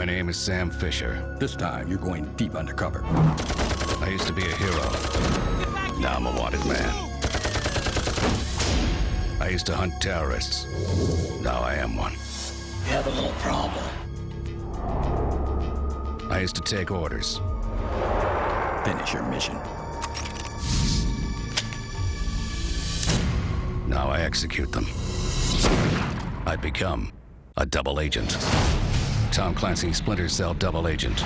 My name is Sam Fisher. This time, you're going deep undercover. I used to be a hero. Now I'm a wanted man. I used to hunt terrorists. Now I am one. You have a little problem. I used to take orders. Finish your mission. Now I execute them. I've become a double agent. Tom Clancy, Splinter Cell double agent.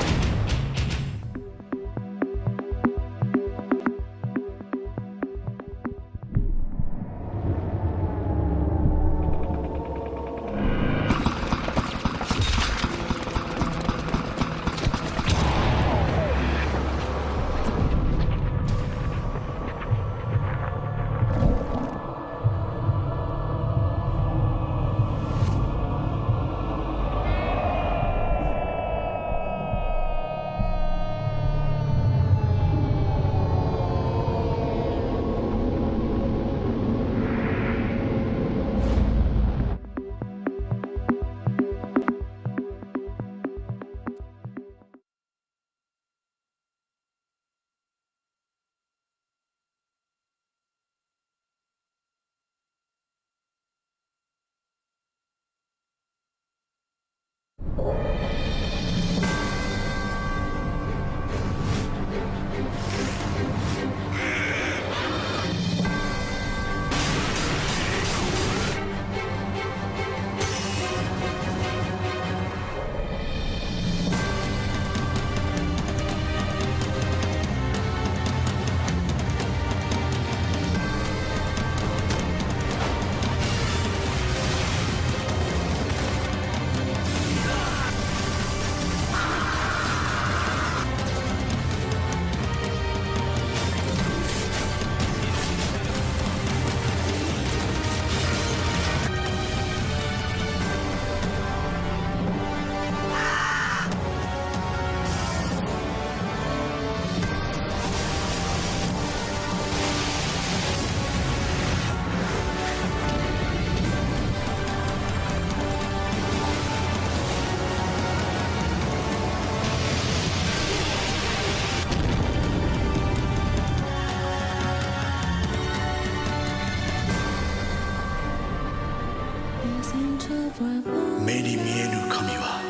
目に見えぬ神は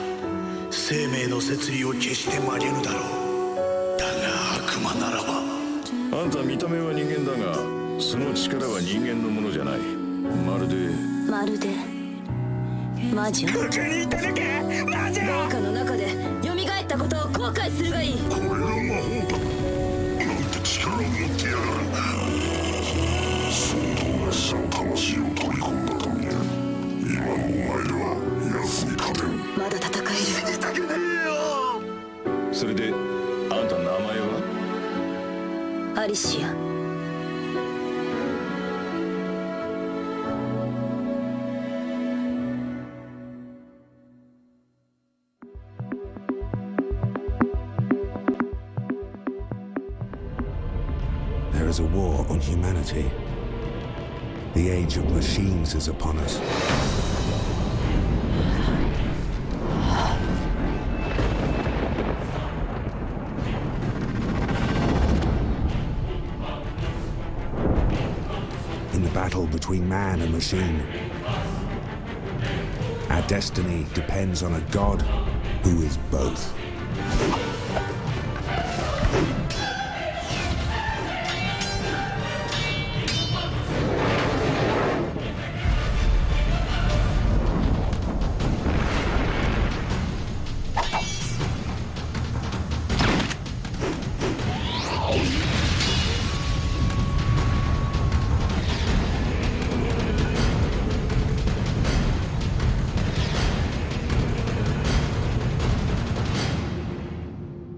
生命の摂理を決して曲げぬだろう。だが悪魔ならば。あんた見た目は人間だがその力は人間のものじゃない。まるで魔女。ここにいたのか魔女。誰かの中で蘇ったことを後悔するがいい。これが魔法だ。なんて力を持ってやがる。相当な死の魂を取り込んだと見える。今のお前では奴に勝てん。まだ戦える。死にたくねえよ。それであんた名前は？アリシア。There is a war on humanity. The age of machines is upon us. In the battle between man and machine, our destiny depends on a God who is both.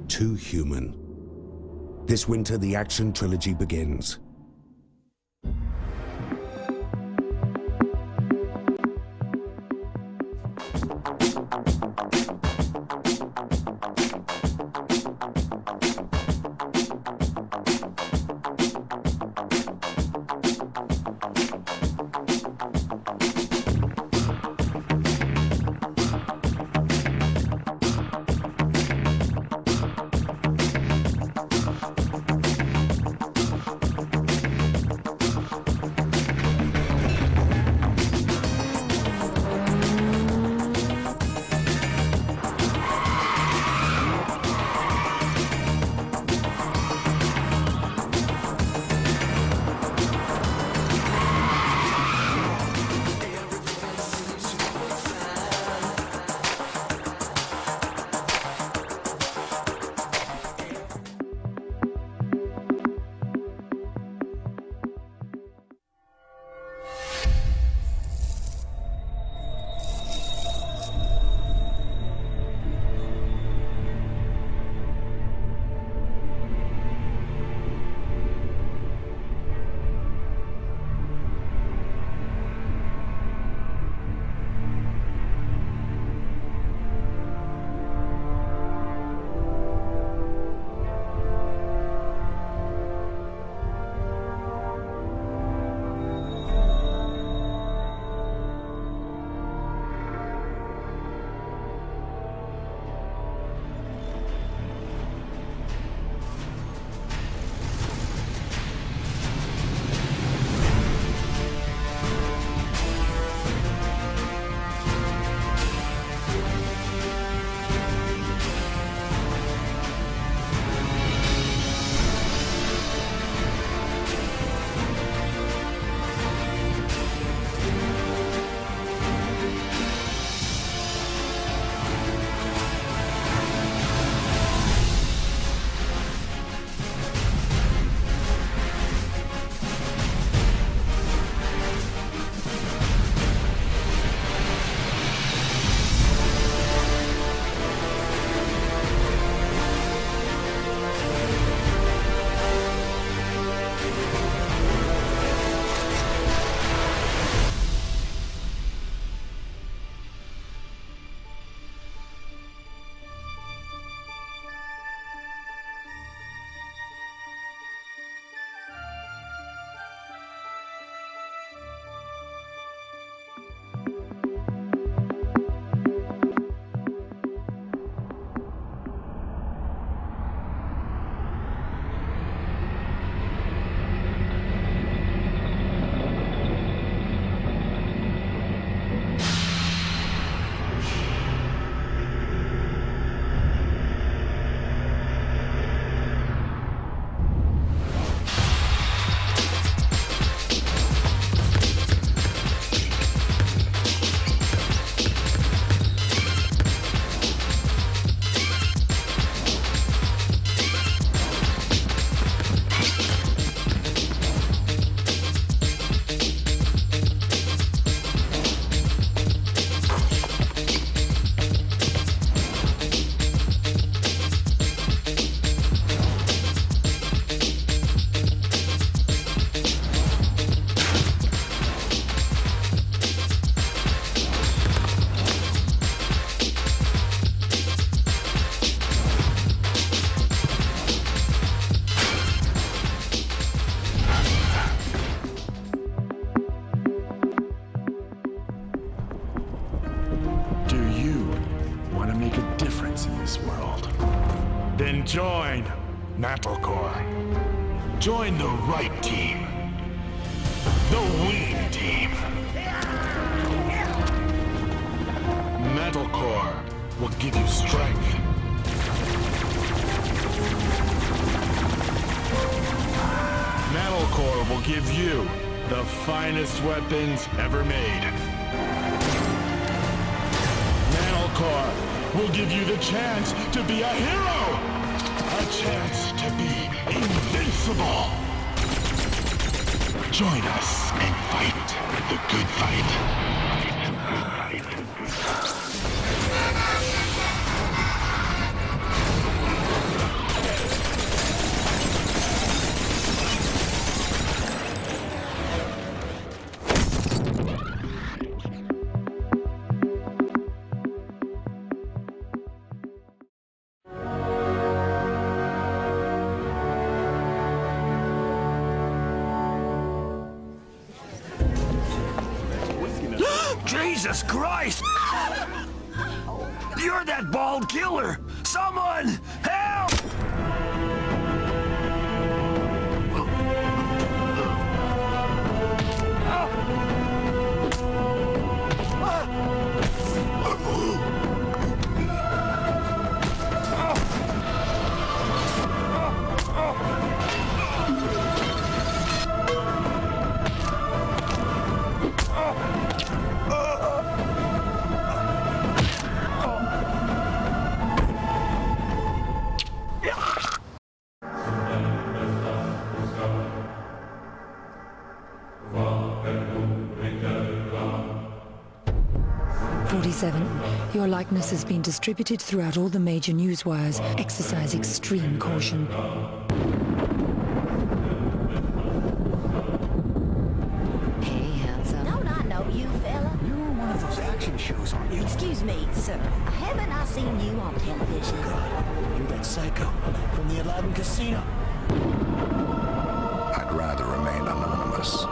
Too human. This winter, the action trilogy begins. weapons in this world. Then join Metalcore. Join the right team. The winning team. Metalcore will give you strength. Metalcore will give you the finest weapons ever made. Metalcore will give you the chance to be a hero! A chance to be invincible! Join us and fight the good fight. Jesus Christ! You're that bald killer! Someone! Help! Your likeness has been distributed throughout all the major news wires. Exercise extreme caution. Hey, handsome. Don't I know you, fella? You're on one of those action shows, aren't you? Excuse me, sir. Haven't I seen you on television? You're that psycho from the Aladdin Casino. I'd rather remain anonymous.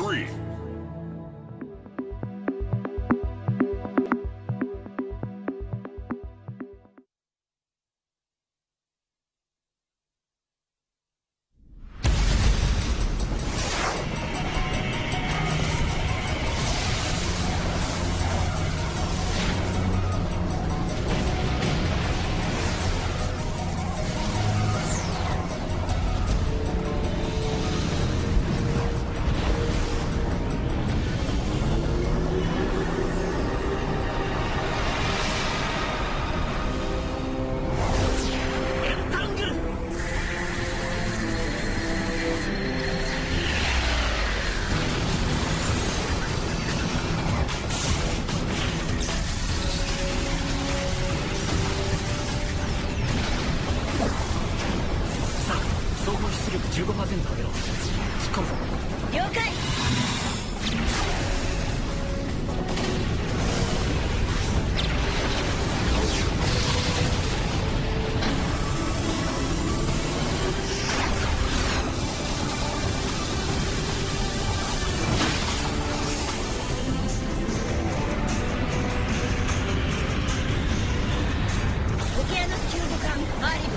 3. 15%上げろ。突っ込むぞ。了解。オケアノス救護艦マーリブ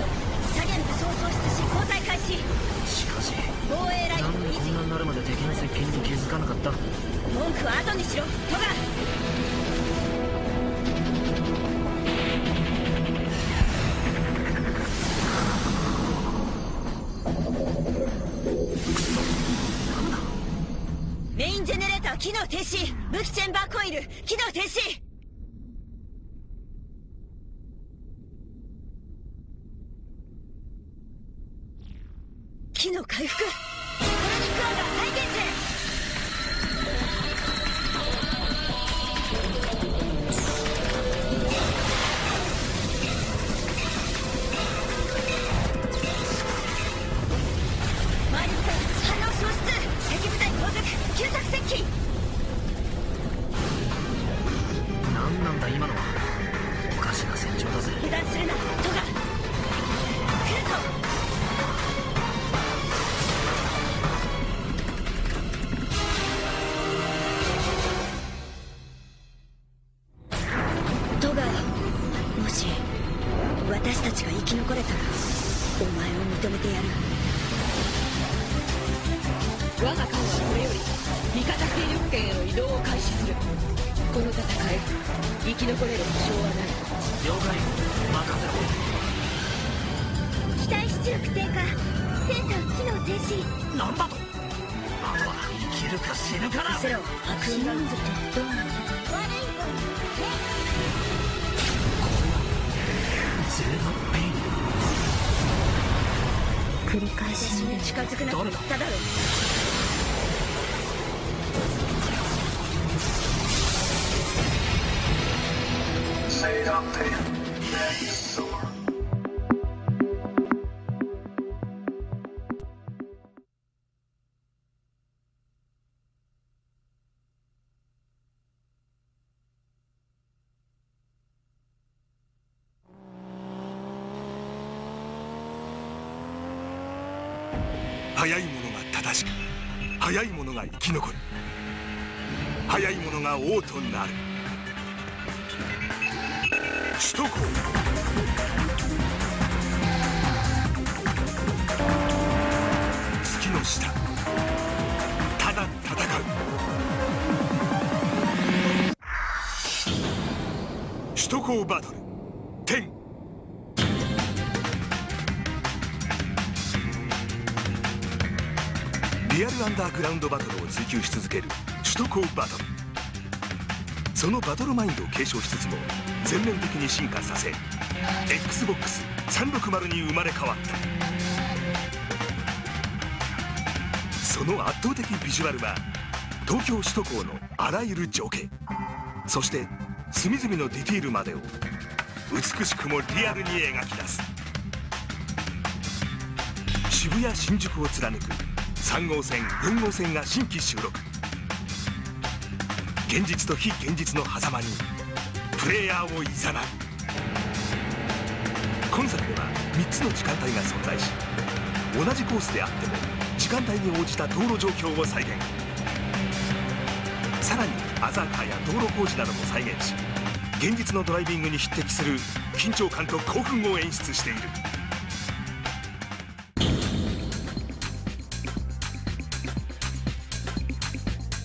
左舷武装喪失し交代開始。しかし防衛ラインなんでこんなになるまで敵の接近に気づかなかった。文句は後にしろトガ。メインジェネレーター機能停止。武器チェンバーコイル機能停止。機能回復。コロニックアンガー再現マーリック反応消失。敵部隊後続急着接近。何なんだ今のは。おかしな戦場だぜ。油断するなトガ。来るぞ。トガ、もし私たちが生き残れたらお前を認めてやる。我が艦はこれより味方勢力圏への移動を開始する。この戦い生き残れる保証はない。了解。任せろ。機体出力低下。センサー機能停止。なんだと。あとは生きるか死ぬかだ。せろ悪運だ。悪い子ゼロペイン。繰り返し見る。近づくなと言っただろ。早い者が正しく、早い者が生き残る。早い者が王となる。首都高月の下、ただ戦う。首都高バトル10。リアルアンダーグラウンドバトルを追求し続ける首都高バトル。そのバトルマインドを継承しつつも全面的に進化させ XBOX360 に生まれ変わった。その圧倒的ビジュアルは東京首都高のあらゆる情景、そして隅々のディティールまでを美しくもリアルに描き出す。渋谷新宿を貫く3号線4号線が新規収録。現実と非現実の狭間にプレイヤーをいざなう。今作では3つの時間帯が存在し、同じコースであっても時間帯に応じた道路状況を再現。さらにアザーカーや道路工事なども再現し、現実のドライビングに匹敵する緊張感と興奮を演出している。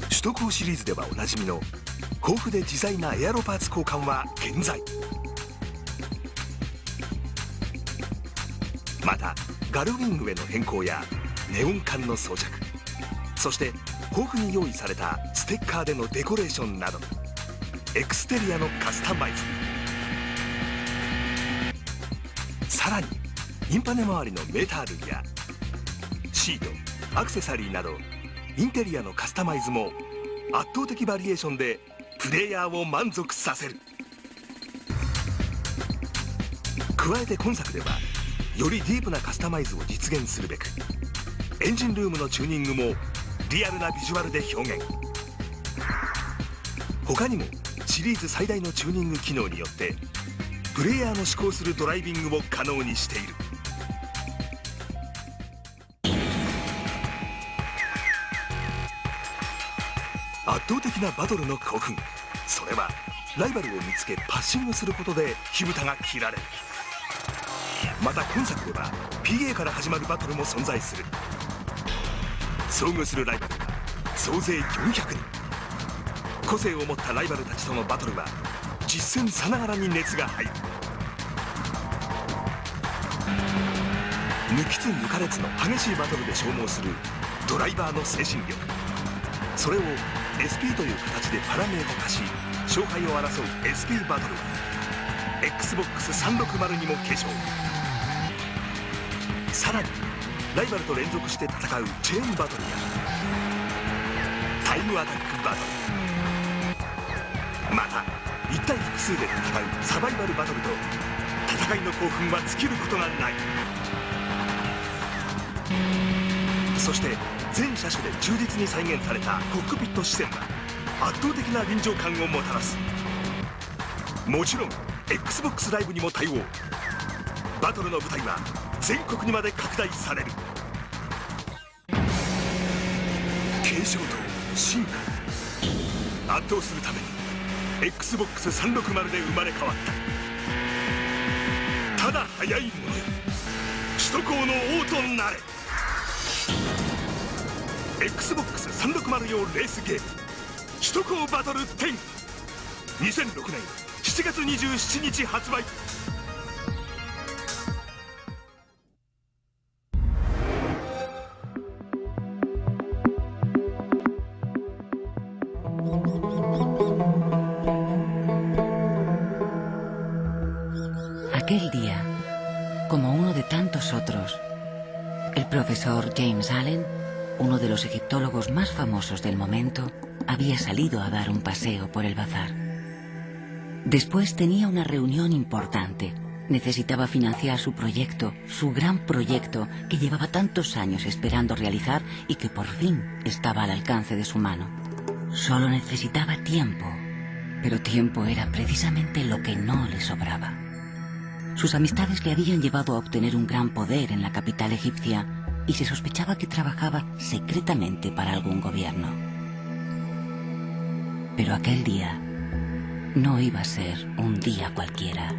首都高シリーズではおなじみの豊富で自在なエアロパーツ交換は健在。またガルウィングへの変更やネオン管の装着、そして豊富に用意されたステッカーでのデコレーションなどエクステリアのカスタマイズ、さらにインパネ周りのメーター類やシート、アクセサリーなどインテリアのカスタマイズも圧倒的バリエーションでプレイヤーを満足させる。加えて今作ではよりディープなカスタマイズを実現するべく、エンジンルームのチューニングもリアルなビジュアルで表現。他にもシリーズ最大のチューニング機能によってプレイヤーの思考するドライビングを可能にしている。圧倒的なバトルの興奮、それはライバルを見つけパッシングすることで火蓋が切られる。また今作では PA から始まるバトルも存在する。遭遇するライバルは総勢400人。個性を持ったライバルたちとのバトルは実戦さながらに熱が入る。抜きつ抜かれつの激しいバトルで消耗するドライバーの精神力、それを SP という形でパラメータ化し勝敗を争う SP バトルは Xbox360 にも継承。さらにライバルと連続して戦うチェーンバトルやタイムアタックバトル、また1対複数で戦うサバイバルバトルと戦いの興奮は尽きることがない。そして全車種で忠実に再現されたコックピット視線は圧倒的な臨場感をもたらす。もちろん XBOX ライブにも対応。バトルの舞台は全国にまで拡大される。継承と進化、圧倒するために Xbox360 で生まれ変わった。ただ速いものよ、首都高の王となれ。 Xbox360 用レースゲーム首都高バトル10、 2006年7月27日発売。Aquel día, como uno de tantos otros, el profesor James Allen, uno de los egiptólogos más famosos del momento, había salido a dar un paseo por el bazar. Después tenía una reunión importante. Necesitaba financiar su proyecto, su gran proyecto que llevaba tantos años esperando realizar y que por fin estaba al alcance de su mano. Solo necesitaba tiempo, pero tiempo era precisamente lo que no le sobraba. Sus amistades le habían llevado a obtener un gran poder en la capital egipcia y se sospechaba que trabajaba secretamente para algún gobierno. Pero aquel día no iba a ser un día cualquiera.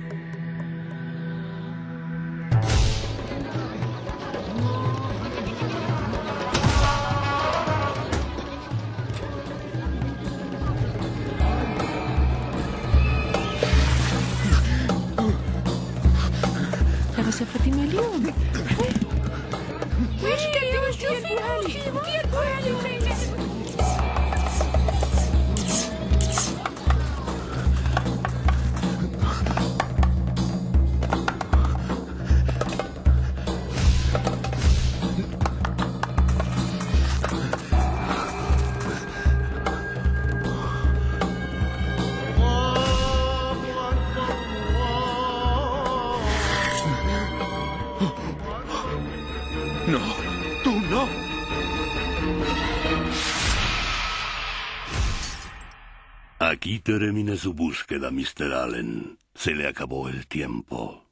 بس فاطمة اليوم واش كديروا ديالها لي No, tú no. Aquí termina su búsqueda, Mr. Allen. Se le acabó el tiempo.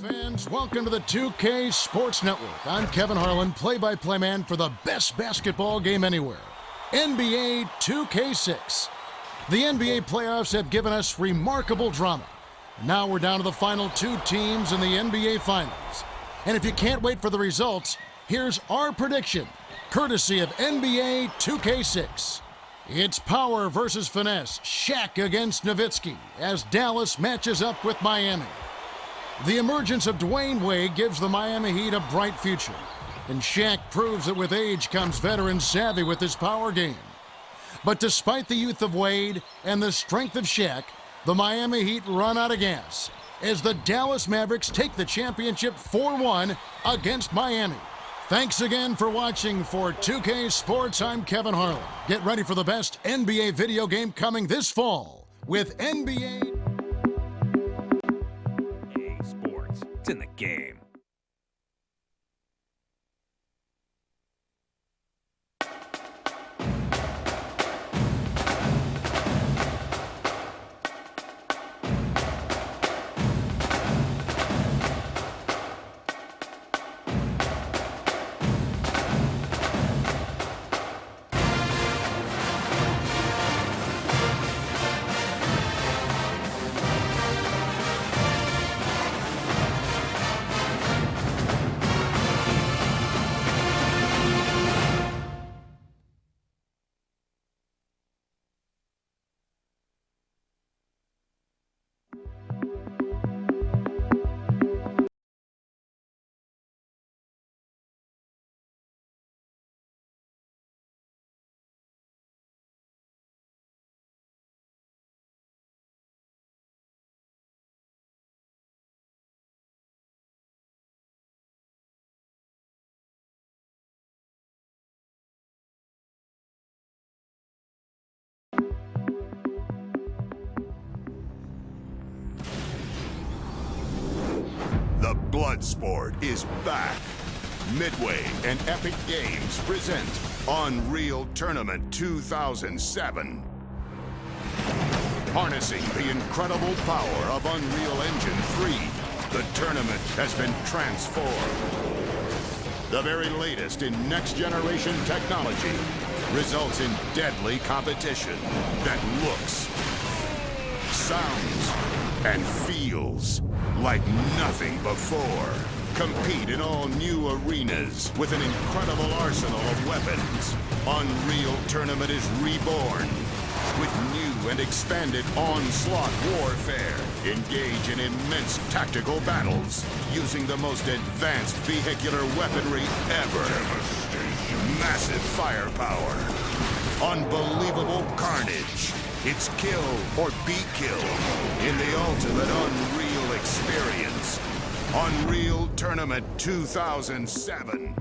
fans. Welcome to the 2K Sports Network. I'm Kevin Harlan, play-by-play man for the best basketball game anywhere, NBA 2K6. The NBA playoffs have given us remarkable drama. Now we're down to the final two teams in the NBA Finals. And if you can't wait for the results, here's our prediction, courtesy of NBA 2K6. It's power versus finesse, Shaq against Nowitzki, as Dallas matches up with Miami. The emergence of Dwayne Wade gives the Miami Heat a bright future, and Shaq proves that with age comes veteran savvy with his power game. But despite the youth of Wade and the strength of Shaq, the Miami Heat run out of gas as the Dallas Mavericks take the championship 4-1 against Miami. Thanks again for watching. For 2K Sports, I'm Kevin Harlan. Get ready for the best NBA video game coming this fall with NBA. EA Sports, it's in the game. The Bloodsport is back. Midway and Epic Games present Unreal Tournament 2007. Harnessing the incredible power of Unreal Engine 3, the tournament has been transformed. The very latest in next-generation technology results in deadly competition that looks, sounds, and feels like nothing before. Compete in all new arenas with an incredible arsenal of weapons. Unreal Tournament is reborn with new and expanded onslaught warfare. Engage in immense tactical battles using the most advanced vehicular weaponry ever. Massive firepower. Unbelievable carnage. It's kill or be killed in the ultimate Unreal experience. Unreal Tournament 2007.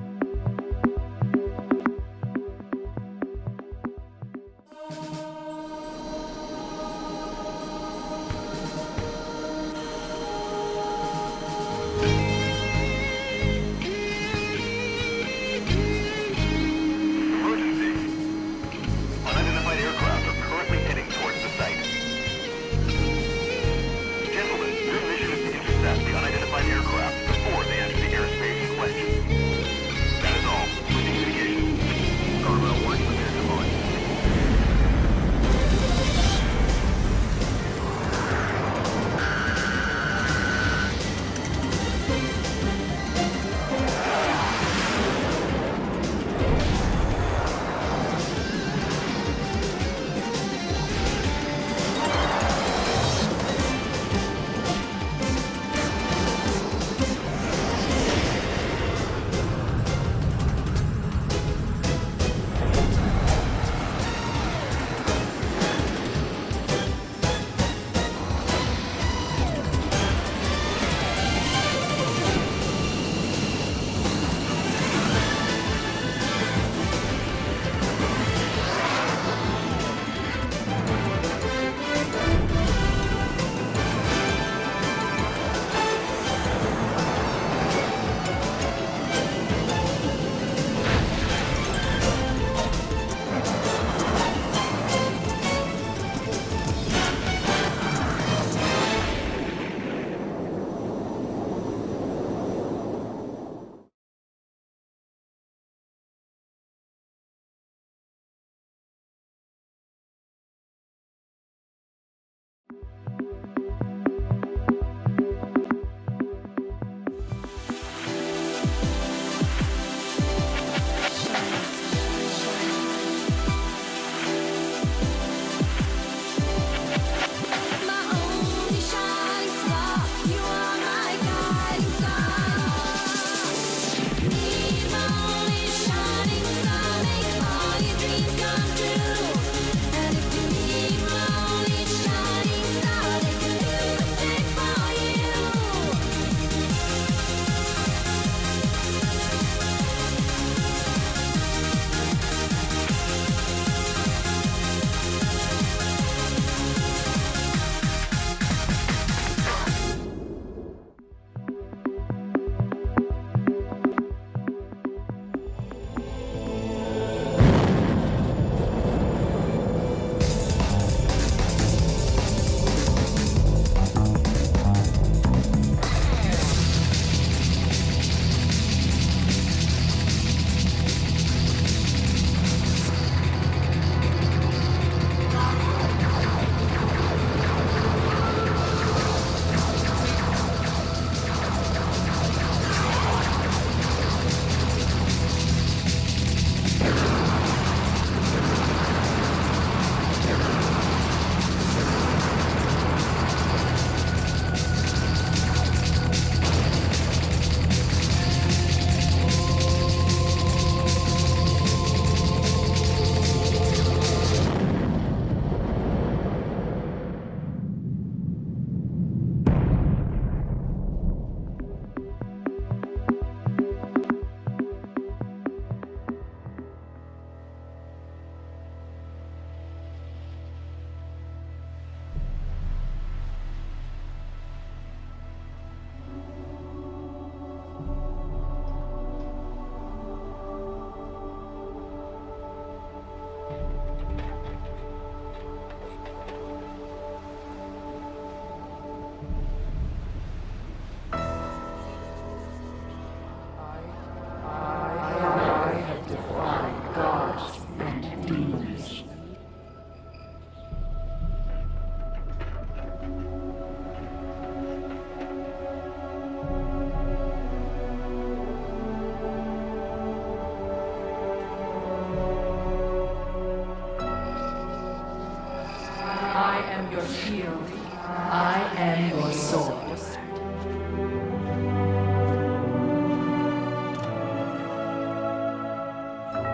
shield. I am your sword.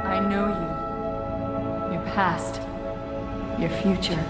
I know you. Your past. Your future.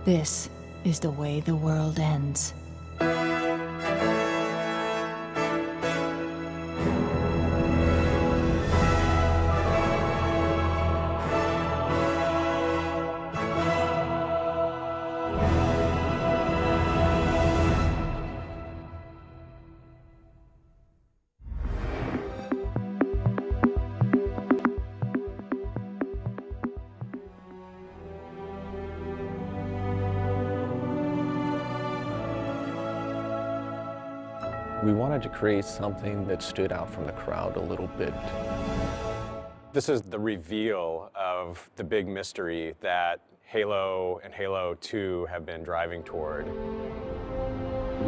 This is the way the world ends. We wanted to create something that stood out from the crowd a little bit. This is the reveal of the big mystery that Halo and Halo 2 have been driving toward.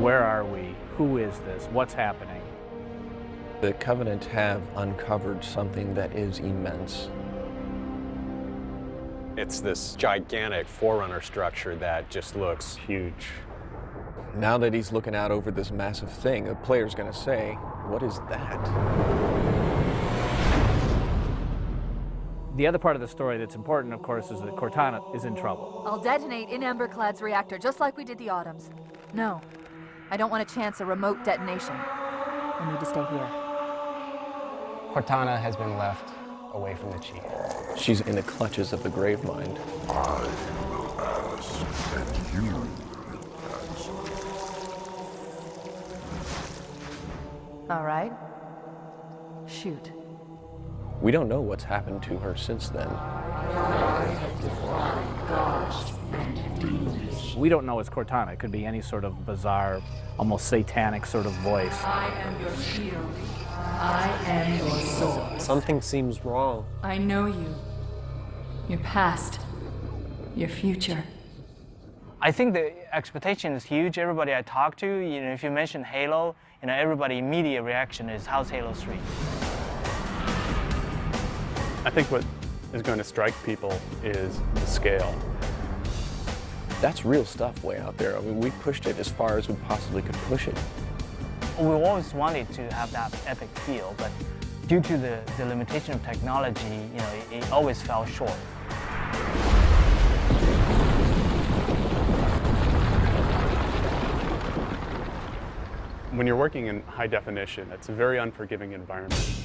Where are we? Who is this? What's happening? The Covenant have uncovered something that is immense. It's this gigantic Forerunner structure that just looks huge. Now that he's looking out over this massive thing, the player's gonna say, what is that? The other part of the story that's important, of course, is that Cortana is in trouble. I'll detonate in Emberclad's reactor, just like we did the Autumn's. No, I don't want to chance a remote detonation. I need to stay here. Cortana has been left away from the Chief. She's in the clutches of the Gravemind. I will ask, and you will answer. All right. Shoot. We don't know what's happened to her since then. We don't know it's Cortana. It could be any sort of bizarre, almost satanic sort of voice. I am your shield. I am your sword. Something seems wrong. I know you. Your past. Your future. I think the expectation is huge. Everybody I talk to, if you mention Halo, everybody immediate reaction is, how's Halo 3? I think what is going to strike people is the scale. That's real stuff way out there. I mean, we pushed it as far as we possibly could push it. We always wanted to have that epic feel, but due to the limitation of technology, it always fell short. When you're working in high definition, it's a very unforgiving environment.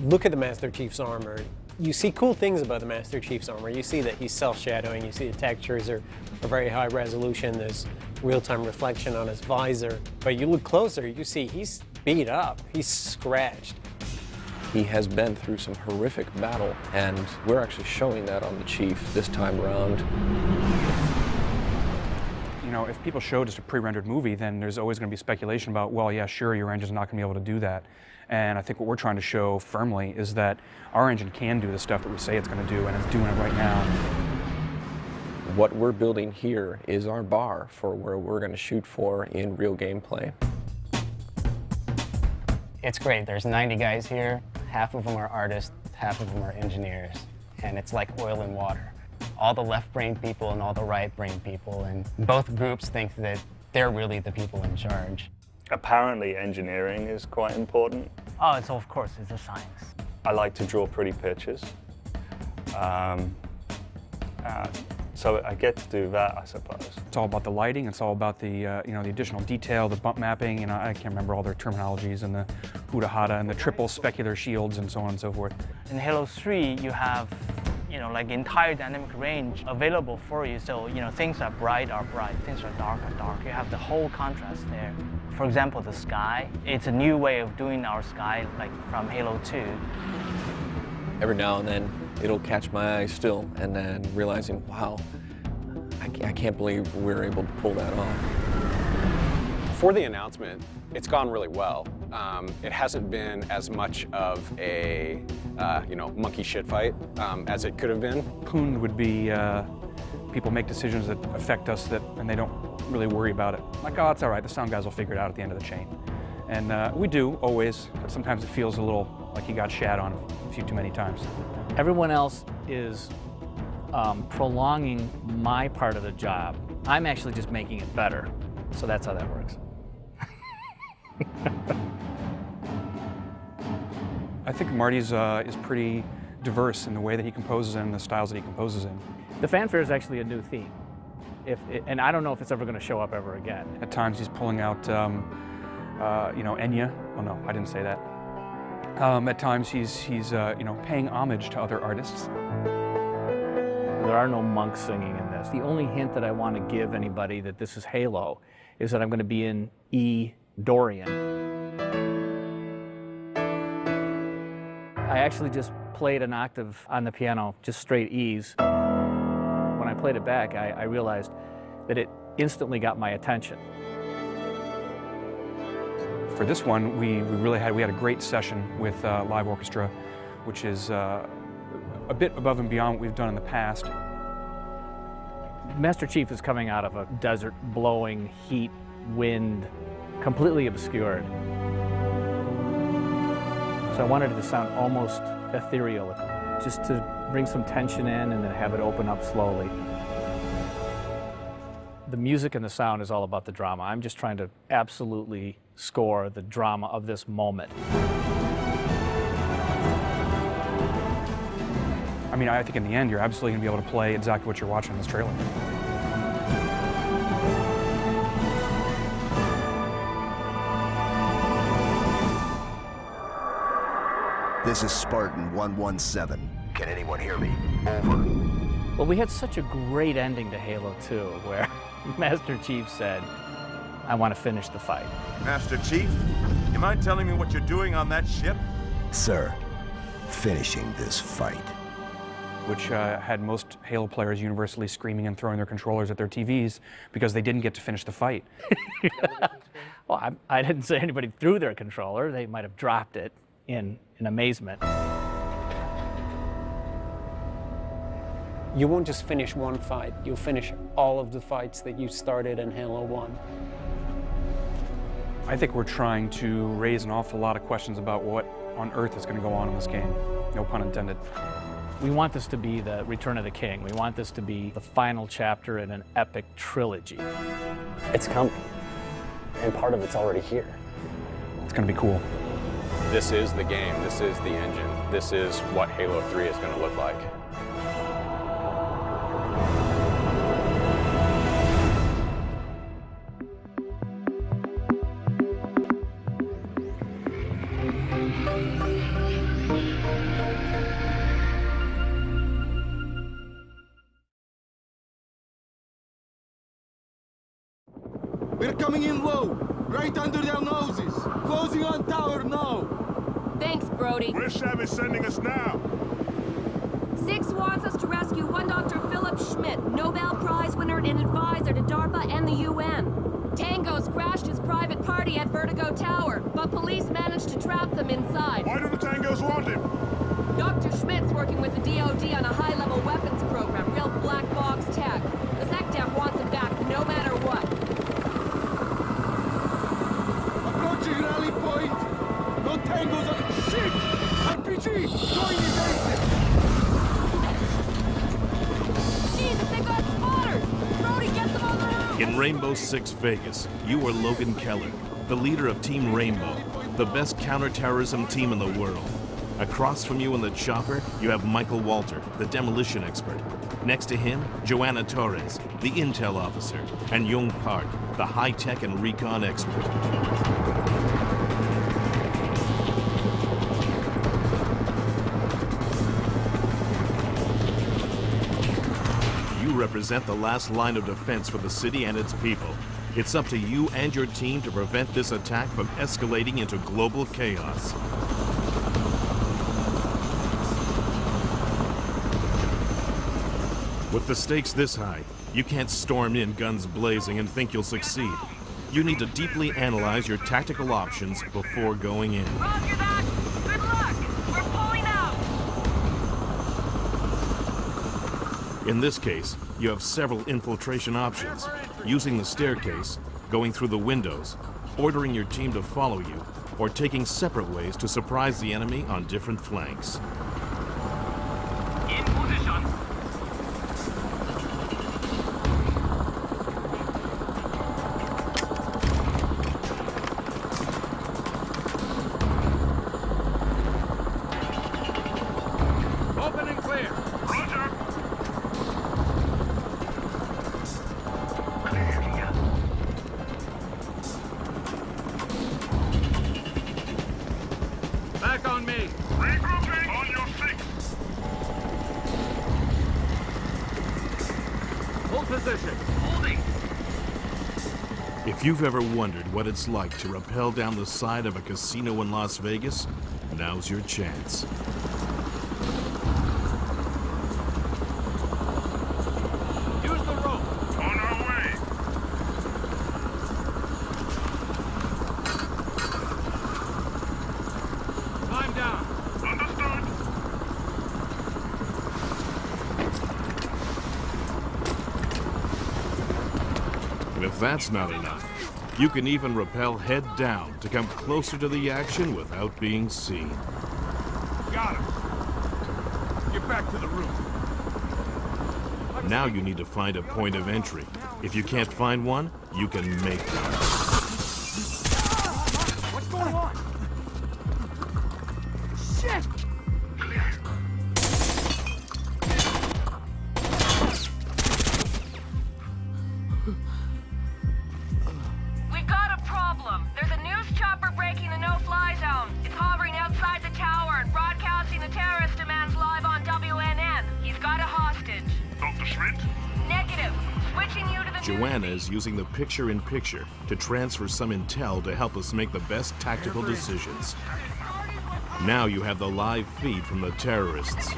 Look at the Master Chief's armor. You see cool things about the Master Chief's armor. You see that he's self-shadowing. You see the textures are very high resolution. There's real-time reflection on his visor. But you look closer, you see he's beat up. He's scratched. He has been through some horrific battle, and we're actually showing that on the Chief this time around. If people show just a pre-rendered movie, then there's always going to be speculation about, well, yeah, sure, your engine's not going to be able to do that. And I think what we're trying to show firmly is that our engine can do the stuff that we say it's going to do, and it's doing it right now. What we're building here is our bar for where we're going to shoot for in real gameplay. It's great. There's 90 guys here. Half of them are artists, half of them are engineers. And it's like oil and water. All the left-brain people and all the right-brain people, and both groups think that they're really the people in charge. Apparently engineering is quite important. Oh, of course, it's a science. I like to draw pretty pictures. So I get to do that, I suppose. It's all about the lighting. It's all about the the additional detail, the bump mapping. I can't remember all their terminologies, and the Hudahada and the triple specular shields and so on and so forth. In Halo 3, you have like entire dynamic range available for you. So things are bright, things are dark. You have the whole contrast there. For example, the sky. It's a new way of doing our sky, like from Halo 2. Every now and then, it'll catch my eye still, and then realizing, wow, I can't believe we're able to pull that off. For the announcement, it's gone really well. It hasn't been as much of a monkey shit fight as it could have been. Poon would be people make decisions that affect us and they don't really worry about it. Like, oh, it's all right, the sound guys will figure it out at the end of the chain. And we do, always, but sometimes it feels a little like you got shat on a few too many times. Everyone else is prolonging my part of the job. I'm actually just making it better. So that's how that works. I think Marty's is pretty diverse in the way that he composes and the styles that he composes in. The fanfare is actually a new theme. And I don't know if it's ever going to show up ever again. At times he's pulling out, Enya. Oh no, I didn't say that. At times he's paying homage to other artists. There are no monks singing in this. The only hint that I want to give anybody that this is Halo is that I'm going to be in E Dorian. I actually just played an octave on the piano, just straight E's. When I played it back, I realized that it instantly got my attention. For this one, we had a great session with live orchestra, which is a bit above and beyond what we've done in the past. Master Chief is coming out of a desert, blowing heat, wind, completely obscured. So I wanted it to sound almost ethereal, just to bring some tension in and then have it open up slowly. The music and the sound is all about the drama. I'm just trying to absolutely score the drama of this moment. I mean, I think in the end, you're absolutely going to be able to play exactly what you're watching in this trailer. This is Spartan 117. Can anyone hear me? Over. Well, we had such a great ending to Halo 2 where Master Chief said, I want to finish the fight. Master Chief, you mind telling me what you're doing on that ship? Sir, finishing this fight. Which had most Halo players universally screaming and throwing their controllers at their TVs because they didn't get to finish the fight. Well, I didn't say anybody threw their controller. They might have dropped it in amazement. You won't just finish one fight, you'll finish all of the fights that you started in Halo 1. I think we're trying to raise an awful lot of questions about what on earth is going to go on in this game. No pun intended. We want this to be the Return of the King. We want this to be the final chapter in an epic trilogy. It's coming, and part of it's already here. It's going to be cool. This is the game, this is the engine, this is what Halo 3 is going to look like. We're coming in low, right under their noses. Closing on tower now. Thanks, Brody. Where's Chavez sending us now? 6 wants us to rescue one Dr. Philip Schmidt, Nobel Prize winner and advisor to DARPA and the UN. Tango's crashed his private party at Vertigo Tower, but police managed to trap them inside. Why do the Tangos want him? Dr. Schmidt's working with the DOD on a high-level weapons program, real black box tech. The SecDef wants him back no matter what. Approaching rally point. No Tangos on... Shit! RPG! Going evasive! Jesus, they got spotters! Brody, get them on the roof! In Rainbow Six Vegas, you are Logan Keller, the leader of Team Rainbow, the best counterterrorism team in the world. Across from you in the chopper, you have Michael Walter, the demolition expert. Next to him, Joanna Torres, the intel officer, and Young Park, the high-tech and recon expert. You represent the last line of defense for the city and its people. It's up to you and your team to prevent this attack from escalating into global chaos. With the stakes this high, you can't storm in guns blazing and think you'll succeed. You need to deeply analyze your tactical options before going in. Roger that. Good luck. We're pulling out. In this case, you have several infiltration options. Using the staircase, going through the windows, ordering your team to follow you, or taking separate ways to surprise the enemy on different flanks. In position. Open and clear. Roger. Back on me. Regrouping on your six. Hold position. Holding. If you've ever wondered what it's like to rappel down the side of a casino in Las Vegas, now's your chance. Use the rope. On our way. Climb down. Understood. And if that's not enough, you can even rappel head down to come closer to the action without being seen. Got him. Get back to the room. Now you need to find a point of entry. If you can't find one, you can make one. What's going on? Shit! We've got a problem. There's a news chopper breaking the no-fly zone. It's hovering outside the tower and broadcasting the terrorist demands live on WNN. He's got a hostage. Dr. Schmidt? Negative. Switching you to the Joanna is using the picture-in-picture to transfer some intel to help us make the best tactical decisions. Now you have the live feed from the terrorists.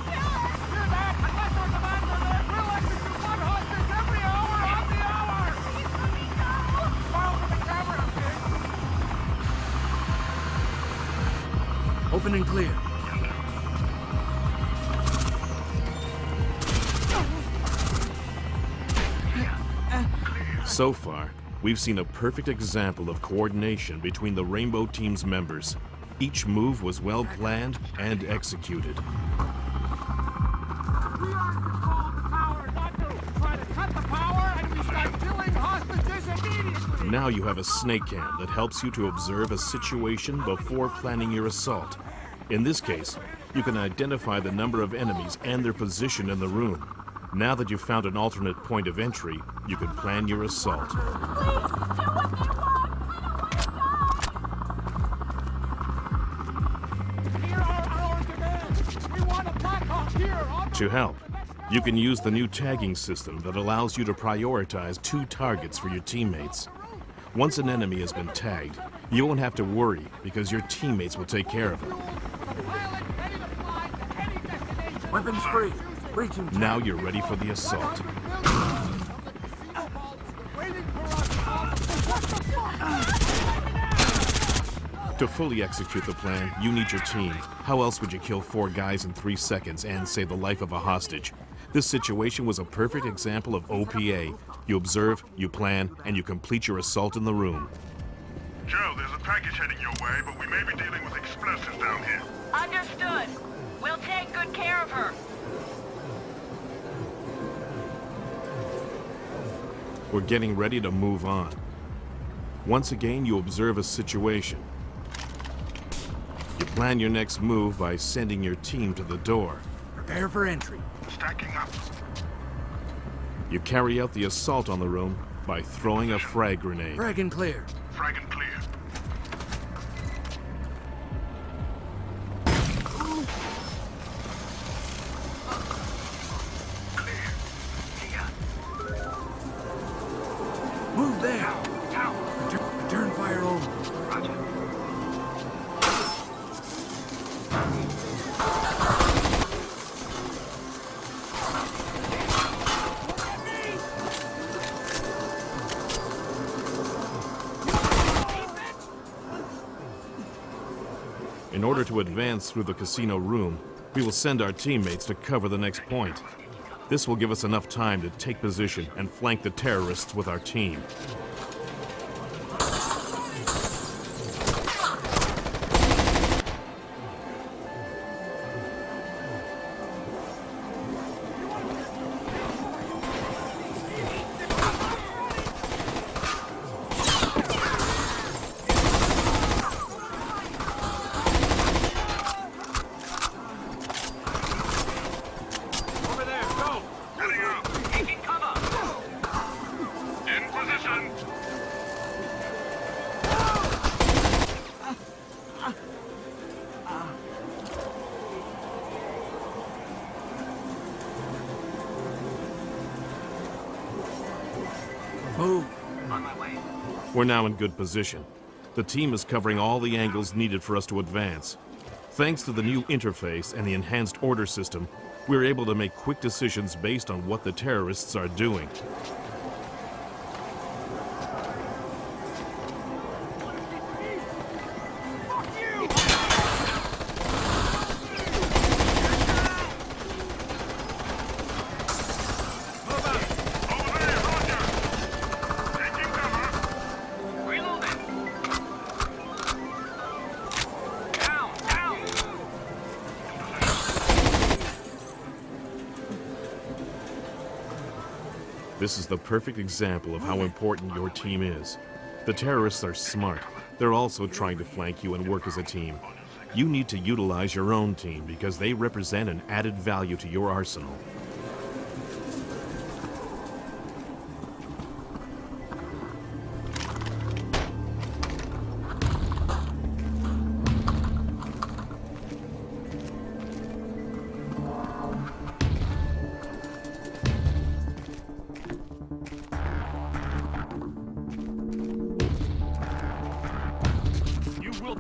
Open and clear. So far, we've seen a perfect example of coordination between the Rainbow Team's members. Each move was well planned and executed. We are to call the tower, not to try to cut the power, and we start killing hostages immediately. Now you have a snake cam that helps you to observe a situation before planning your assault. In this case, you can identify the number of enemies and their position in the room. Now that you've found an alternate point of entry, you can plan your assault. To help, you can use the new tagging system that allows you to prioritize 2 targets for your teammates. Once an enemy has been tagged, you won't have to worry because your teammates will take care of it. Weapons free. Breaching. Now you're ready for the assault. To fully execute the plan, you need your team. How else would you kill 4 guys in 3 seconds and save the life of a hostage? This situation was a perfect example of OPA. You observe, you plan, and you complete your assault in the room. Joe, there's a package heading your way, but we may be dealing with explosives down here. Understood. We'll take good care of her. We're getting ready to move on. Once again, you observe a situation. You Plan your next move by sending your team to the door. Prepare for entry. Stacking up. You carry out the assault on the room by throwing a frag grenade. Frag and clear. Frag and clear. Move there. Return fire over. Roger. In order to advance through the casino room, we will send our teammates to cover the next point. This will give us enough time to take position and flank the terrorists with our team. Move. On my way. We're now in good position. The team is covering all the angles needed for us to advance. Thanks to the new interface and the enhanced order system, we're able to make quick decisions based on what the terrorists are doing. This is the perfect example of how important your team is. The terrorists are smart. They're also trying to flank you and work as a team. You need to utilize your own team because they represent an added value to your arsenal.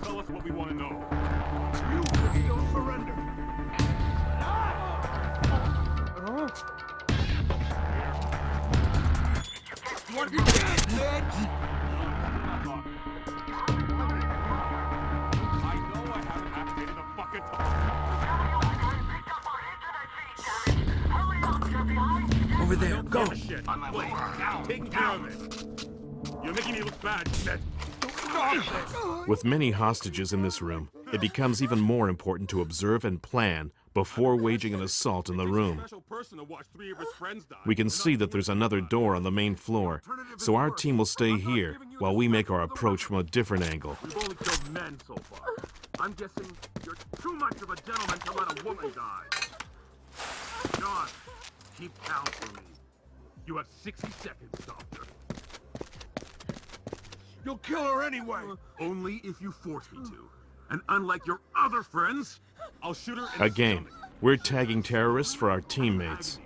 Tell us what we want to know. You don't surrender. What you did, bitch? I know I haven't activated the bucket. Over there, go. Shit. On my way. Taking care of it. You're making me look bad, Ned. With many hostages in this room, it becomes even more important to observe and plan before waging an assault in the room. We can see that there's another door on the main floor, so our team will stay here while we make our approach from a different angle. We've only killed men so far. I'm guessing you're too much of a gentleman to let a woman die. John, keep count for me. You have 60 seconds, Doctor. You'll kill her anyway. Only if you force me to. And unlike your other friends, I'll shoot her in Again, we're tagging terrorists for our teammates.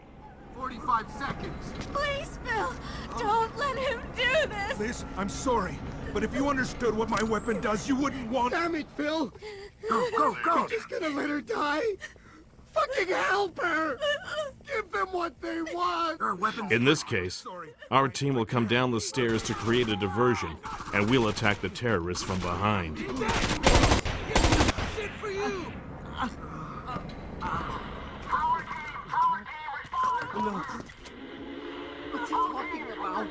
45 seconds. Please, Phil, don't let him do this. Liz, I'm sorry, but if you understood what my weapon does, you wouldn't want... Damn it, Phil! Go! You're just gonna let her die? Fucking help her! Give them what they want! In this case, our team will come down the stairs to create a diversion, and we'll attack the terrorists from behind. Shit for you! What's he talking about?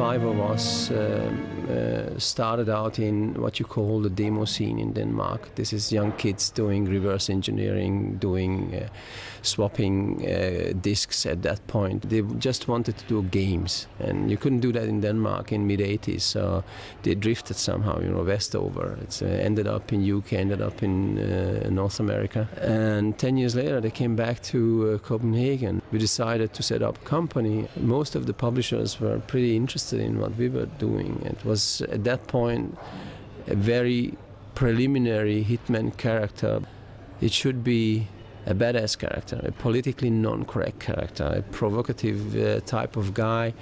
5 of us started out in what you call the demo scene in Denmark. This is young kids doing reverse engineering, doing swapping disks at that point. They just wanted to do games, and you couldn't do that in Denmark in mid-80s, so they drifted somehow, west over. It's ended up in UK, ended up in North America, and 10 years later they came back to Copenhagen. We decided to set up a company. Most of the publishers were pretty interested in what we were doing. It was at that point a very preliminary Hitman character. It should be a badass character, a politically non-correct character, a provocative type of guy,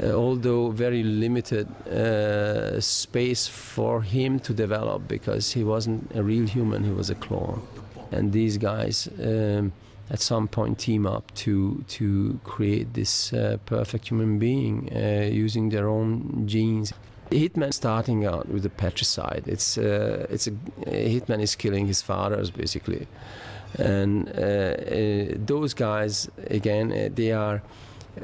although very limited space for him to develop because he wasn't a real human, he was a clone. And these guys at some point team up to create this perfect human being using their own genes. Hitman starting out with the patricide. Hitman is killing his fathers basically. And those guys, again, they are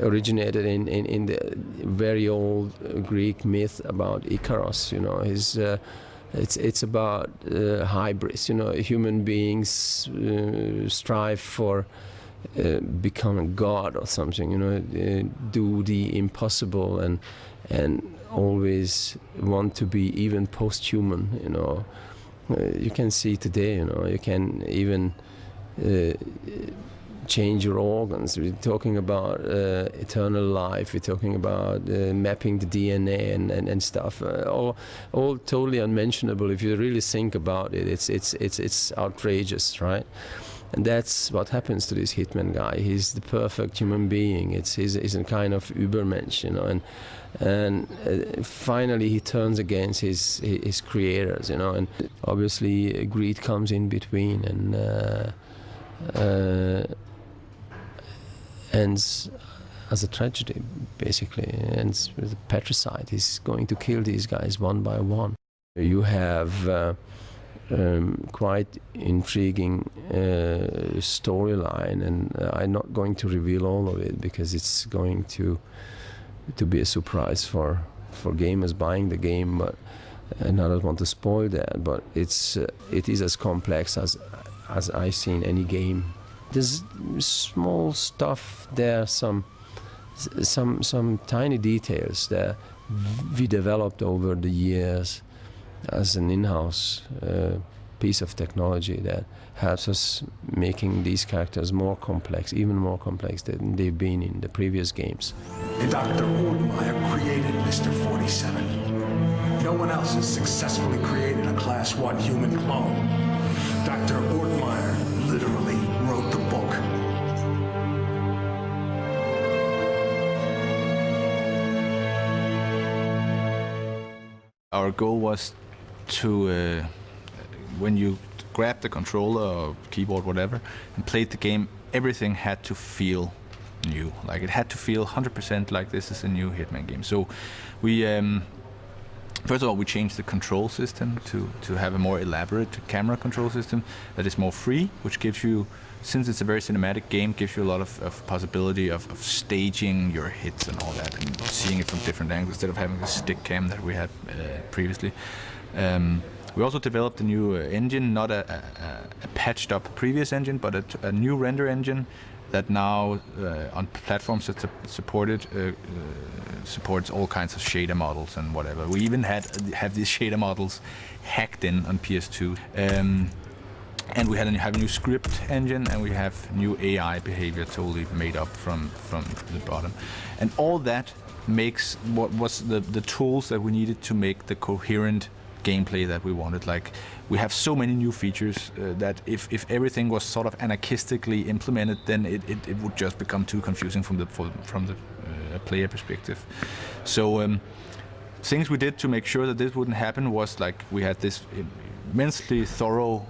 originated in the very old Greek myth about Icarus. It's about hybris. Human beings strive for become a god or something. Do the impossible and always want to be even post-human. You can see today. You can even change your organs. We're talking about eternal life. We're talking about mapping the DNA and stuff. All totally unmentionable. If you really think about it, it's outrageous, right? And that's what happens to this Hitman guy. He's the perfect human being. He's a kind of Übermensch, and finally he turns against his creators, and obviously greed comes in between and ends as a tragedy, basically. Ends with a patricide. He's going to kill these guys one by one. You have quite intriguing storyline, and I'm not going to reveal all of it because it's going to be a surprise for gamers buying the game. But and I don't want to spoil that. But it is as complex as I've seen any game. There's small stuff there, some tiny details that we developed over the years as an in-house piece of technology that helps us making these characters more complex, even more complex than they've been in the previous games. Dr. Ortmeyer created Mr. 47. No one else has successfully created a Class 1 human clone. Dr. Ortmeyer literally wrote the book. Our goal was to, when you grab the controller or keyboard, whatever, and played the game, everything had to feel new. Like it had to feel 100% like this is a new Hitman game. So we, first of all, we changed the control system to have a more elaborate camera control system that is more free, which gives you, since it's a very cinematic game, gives you a lot of possibility of staging your hits and all that, and seeing it from different angles instead of having a stick cam that we had previously. We also developed a new engine, not a patched up previous engine, but a new render engine that now on platforms that supports all kinds of shader models and whatever. We even have these shader models hacked in on PS2. And we have a new script engine, and we have new AI behavior totally made up from the bottom. And all that makes what was the tools that we needed to make the coherent gameplay that we wanted. Like, we have so many new features that if everything was sort of anarchistically implemented, then it would just become too confusing from the player perspective. So things we did to make sure that this wouldn't happen was, like, we had this immensely thorough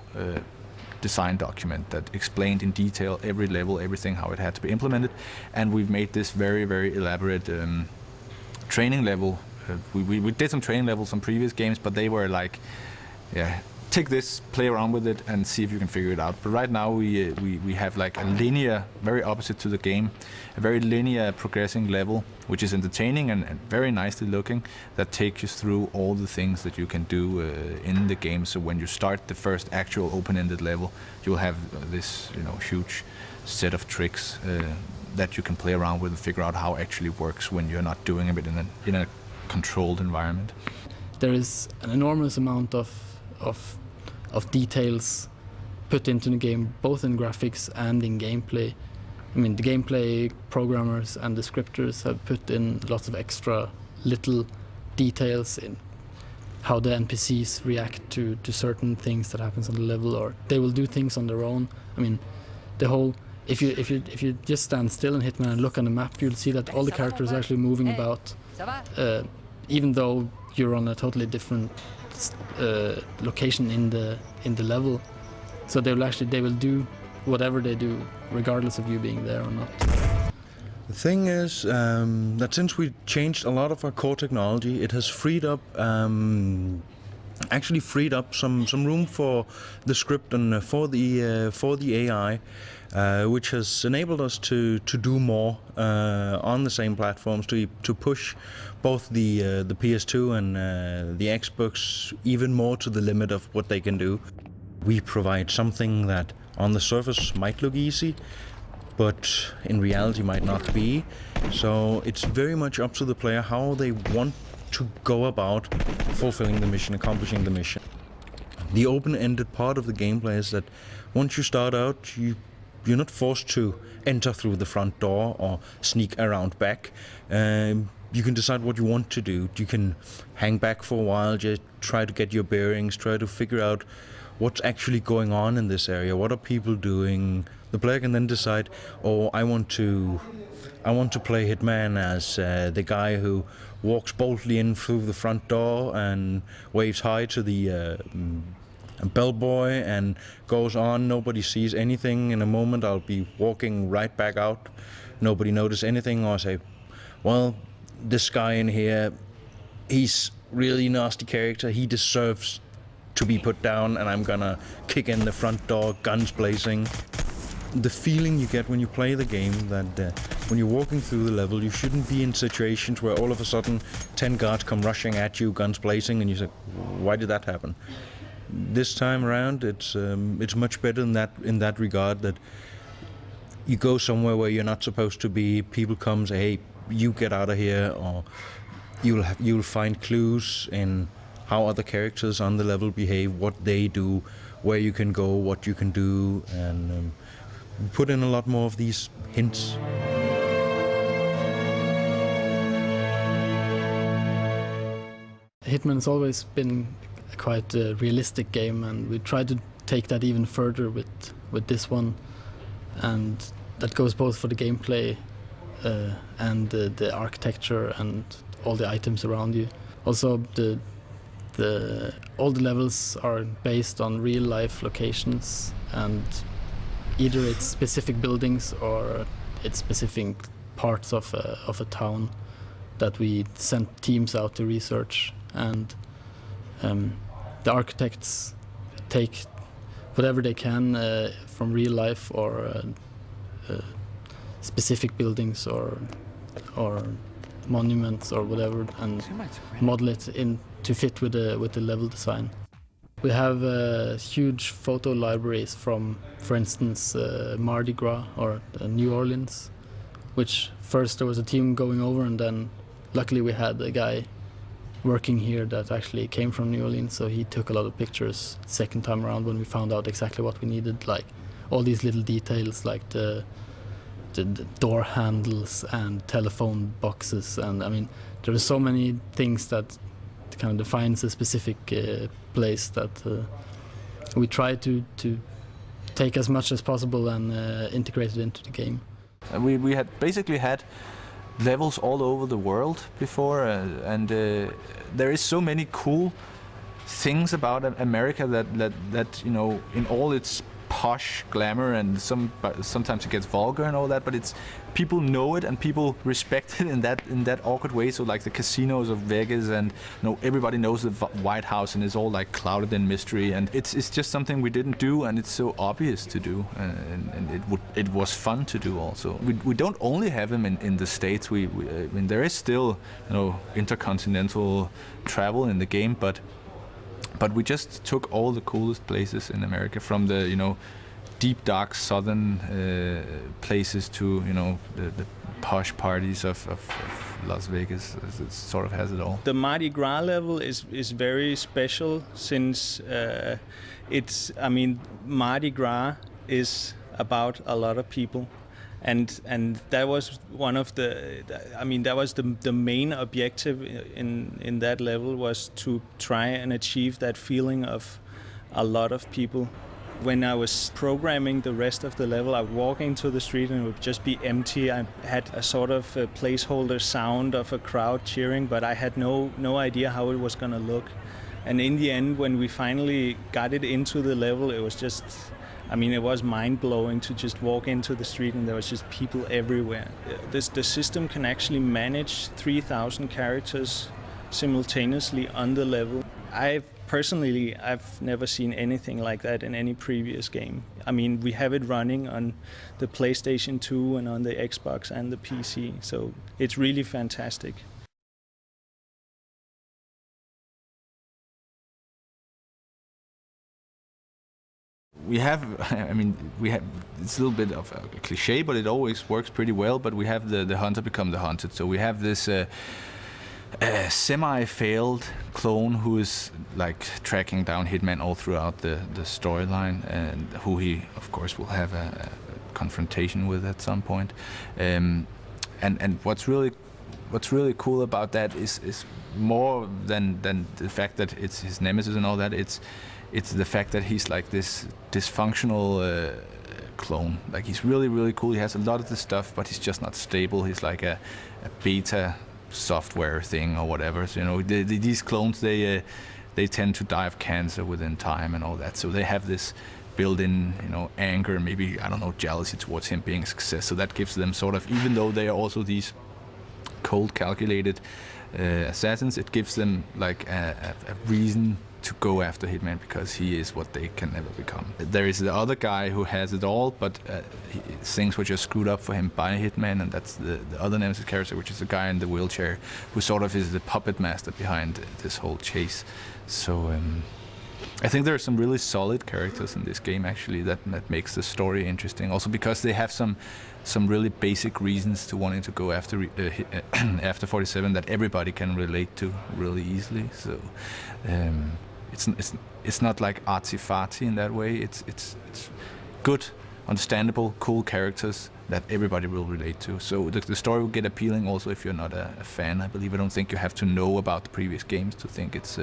design document that explained in detail every level, everything, how it had to be implemented, and we've made this very, very elaborate training level. We did some training levels on previous games, but they were like, take this, play around with it, and see if you can figure it out. But right now we have like a linear, very opposite to the game, a very linear progressing level, which is entertaining and very nicely looking, that takes you through all the things that you can do in the game. So when you start the first actual open-ended level, you'll have this huge set of tricks that you can play around with and figure out how it actually works when you're not doing it in a controlled environment. There is an enormous amount of details put into the game, both in graphics and in gameplay. I mean, the gameplay programmers and the scripters have put in lots of extra little details in how the NPCs react to certain things that happens on the level, or they will do things on their own. I mean, the whole if you just stand still in Hitman and look on the map, you'll see that all the characters are actually moving about, even though you're on a totally different location in the level. So they will do whatever they do, regardless of you being there or not. The thing is that since we changed a lot of our core technology, it has freed up actually freed up some room for the script and for the AI, which has enabled us to do more on the same platforms, to push both the PS2 and the Xbox even more to the limit of what they can do. We provide something that on the surface might look easy, but in reality might not be. So it's very much up to the player how they want to go about fulfilling the mission, accomplishing the mission. The open-ended part of the gameplay is that once you start out, you're not forced to enter through the front door or sneak around back. You can decide what you want to do. You can hang back for a while, just try to get your bearings, try to figure out what's actually going on in this area, what are people doing. The player can then decide, oh, I want to play Hitman as the guy who walks boldly in through the front door and waves hi to the bellboy and goes on. Nobody sees anything. In a moment I'll be walking right back out. Nobody notices anything. Or I say, well, this guy in here, he's really nasty character. He deserves to be put down, and I'm gonna kick in the front door, guns blazing. The feeling you get when you play the game, that when you're walking through the level, you shouldn't be in situations where all of a sudden 10 guards come rushing at you, guns blazing, and you say, why did that happen? This time around, it's much better in that regard, that you go somewhere where you're not supposed to be, people come say, hey, you get out of here, or you'll find clues in how other characters on the level behave, what they do, where you can go, what you can do, and put in a lot more of these hints. Hitman has always been quite a realistic game, and we try to take that even further with this one, and that goes both for the gameplay and the architecture and all the items around you. Also, all the levels are based on real life locations, and either it's specific buildings or it's specific parts of a town that we sent teams out to research, and the architects take whatever they can from real life or specific buildings or monuments or whatever, and model it in to fit with the level design. We have huge photo libraries from, for instance, Mardi Gras or New Orleans, which first there was a team going over, and then luckily we had a guy working here that actually came from New Orleans, so he took a lot of pictures second time around when we found out exactly what we needed, like all these little details like the door handles and telephone boxes, and I mean there are so many things that kind of defines a specific place that we try to take as much as possible and integrate it into the game. We had basically had levels all over the world before, and there is so many cool things about America that in all its posh glamour, and sometimes it gets vulgar and all that, but it's people know it and people respect it in that awkward way. So like the casinos of Vegas, and everybody knows the White House, and it's all like clouded in mystery, and it's just something we didn't do, and it's so obvious to do, and it was fun to do also. We don't only have them in the States. I mean, there is still intercontinental travel in the game, but we just took all the coolest places in America, from the deep dark southern places to the posh parties of Las Vegas. It sort of has it all. The Mardi Gras level is very special, since Mardi Gras is about a lot of people. And that was one of the main objective in that level, was to try and achieve that feeling of a lot of people. When I was programming the rest of the level, I would walk into the street and it would just be empty. I had a sort of a placeholder sound of a crowd cheering, but I had no idea how it was going to look. And in the end, when we finally got it into the level, it was just... it was mind-blowing to just walk into the street and there was just people everywhere. The system can actually manage 3,000 characters simultaneously on the level. I've never seen anything like that in any previous game. We have it running on the PlayStation 2 and on the Xbox and the PC, so it's really fantastic. We have, it's a little bit of a cliche, but it always works pretty well. But we have the hunter become the hunted. So we have this semi-failed clone who is like tracking down hitmen all throughout the storyline, and who he, of course, will have a confrontation with at some point. And what's really cool about that is more than the fact that it's his nemesis and all that. It's the fact that he's like this dysfunctional clone. Like, he's really, really cool. He has a lot of the stuff, but he's just not stable. He's like a beta software thing or whatever. So, these clones, they tend to die of cancer within time and all that. So they have this built-in, anger, maybe, jealousy towards him being a success. So that gives them sort of, even though they are also these cold, calculated assassins, it gives them like a reason to go after Hitman, because he is what they can never become. There is the other guy who has it all, but things were just screwed up for him by Hitman, and that's the other nemesis character, which is the guy in the wheelchair, who sort of is the puppet master behind this whole chase. So I think there are some really solid characters in this game, actually, that makes the story interesting. Also because they have some really basic reasons to wanting to go after after 47 that everybody can relate to really easily. So it's not like artsy-fartsy in that way. It's good, understandable, cool characters that everybody will relate to. So the story will get appealing also if you're not a fan, I believe. I don't think you have to know about the previous games to think it's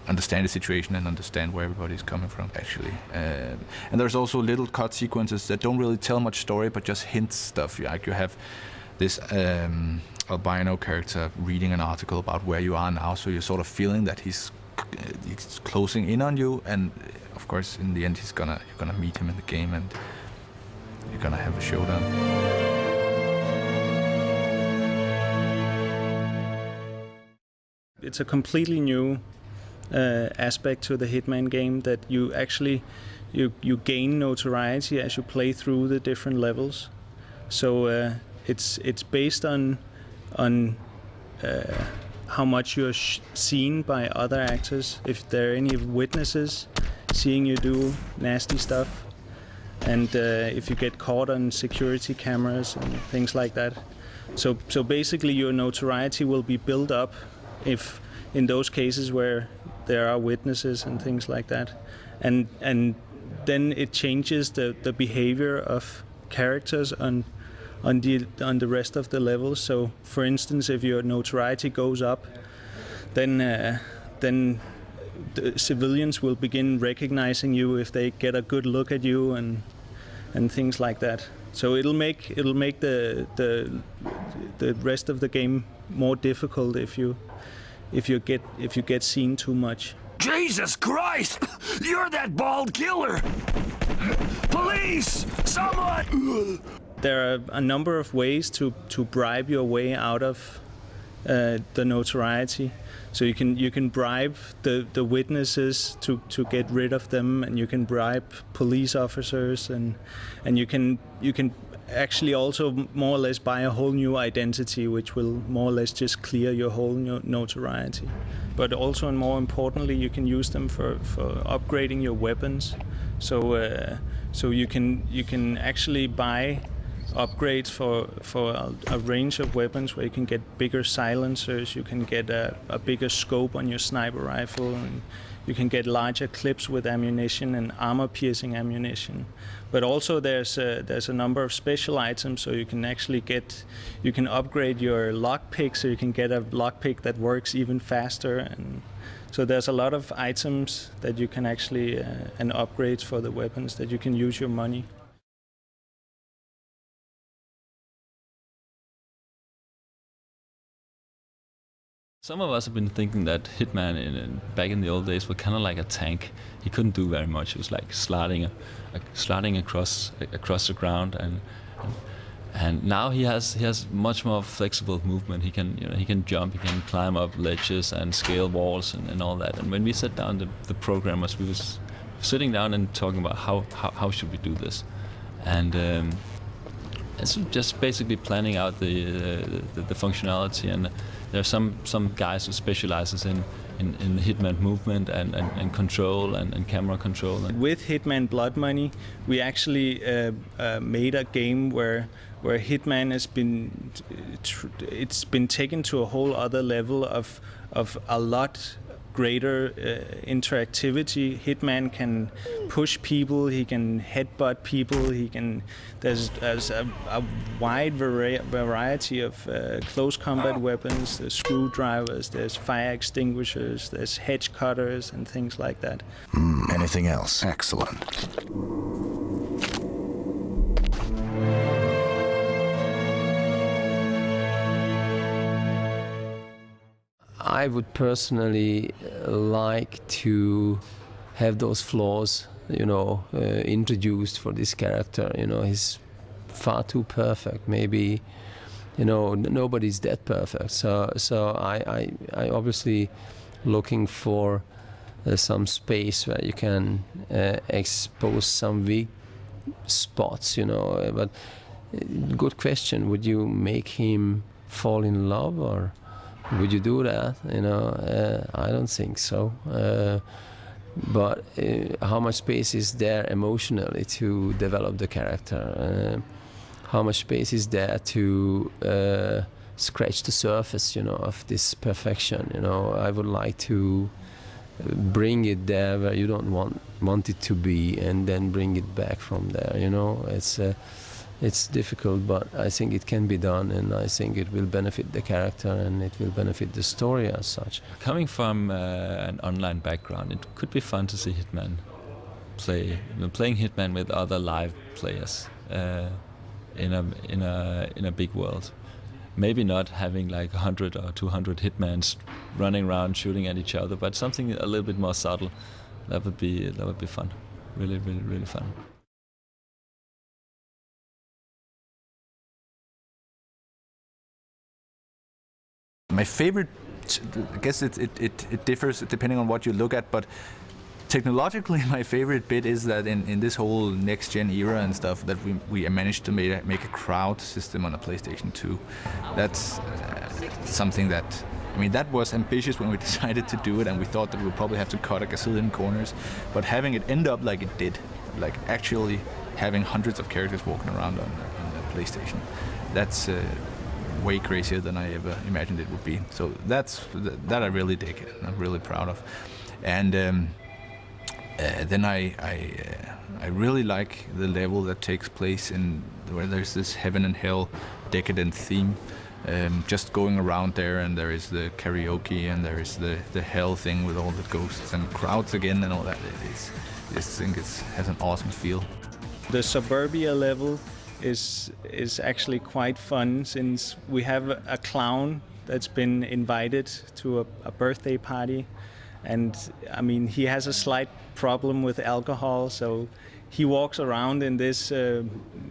understand the situation and understand where everybody's coming from, actually. And there's also little cut sequences that don't really tell much story, but just hint stuff. Like you have this albino character reading an article about where you are now, so you're sort of feeling that he's closing in on you, and of course in the end you're gonna meet him in the game and you're gonna have a showdown. It's a completely new aspect to the Hitman game, that you actually you gain notoriety as you play through the different levels. So it's based on how much you're seen by other actors, if there are any witnesses seeing you do nasty stuff, and if you get caught on security cameras and things like that. So basically your notoriety will be built up if in those cases where there are witnesses and things like that, and then it changes the behavior of characters on the rest of the levels. So for instance, if your notoriety goes up, then the civilians will begin recognizing you if they get a good look at you and things like that. So it'll make the rest of the game more difficult if you get seen too much. Jesus Christ! You're that bald killer! Police! Someone! There are a number of ways to bribe your way out of the notoriety. So you can bribe the witnesses to get rid of them, and you can bribe police officers, and you can actually also more or less buy a whole new identity, which will more or less just clear your whole notoriety. But also, and more importantly, you can use them for upgrading your weapons. So you can actually buy upgrades for a range of weapons where you can get bigger silencers, you can get a bigger scope on your sniper rifle, and you can get larger clips with ammunition and armor-piercing ammunition. But also there's a number of special items, so you can actually upgrade your lockpick, so you can get a lockpick that works even faster. And so there's a lot of items that you can actually and upgrades for the weapons that you can use your money. Some of us have been thinking that Hitman back in the old days was kind of like a tank. He couldn't do very much. It was like sliding across the ground, and now he has much more flexible movement. He can jump, he can climb up ledges and scale walls and all that. And when we sat down, the programmers, we was sitting down and talking about how should we do this, and so just basically planning out the functionality. And there are some guys who specializes in Hitman movement and control and camera control. With Hitman Blood Money, we actually made a game where Hitman has been taken to a whole other level of a lot greater interactivity. Hitman can push people, he can headbutt people, there's a wide variety of close combat weapons. There's screwdrivers, there's fire extinguishers, there's hedge cutters and things like that. Anything else? Excellent. I would personally like to have those flaws, introduced for this character. He's far too perfect. Maybe, nobody's that perfect. So I obviously looking for some space where you can expose some weak spots. But good question. Would you make him fall in love, or would you do that? I don't think so. But how much space is there emotionally to develop the character? How much space is there to scratch the surface, of this perfection? I would like to bring it there where you don't want it to be, and then bring it back from there. It's difficult, but I think it can be done, and I think it will benefit the character and it will benefit the story as such. Coming from an online background, it could be fun to see Hitman playing Hitman with other live players in a big world. Maybe not having like 100 or 200 Hitmans running around shooting at each other, but something a little bit more subtle. That would be fun. Really, really, really fun. My favorite, I guess it differs depending on what you look at, but technologically my favorite bit is that in this whole next-gen era and stuff, that we managed to make a crowd system on a PlayStation 2. That's something that, that was ambitious when we decided to do it, and we thought that we would probably have to cut a gazillion corners, but having it end up like it did, like actually having hundreds of characters walking around on the PlayStation, that's way crazier than I ever imagined it would be. So that I really dig, and I'm really proud of. And then I really like the level that takes place in where there's this heaven and hell decadent theme. Just going around there, and there is the karaoke, and there is the hell thing with all the ghosts and crowds again and all that. I just think it has an awesome feel. The suburbia level is actually quite fun, since we have a clown that's been invited to a birthday party, and he has a slight problem with alcohol, so he walks around in this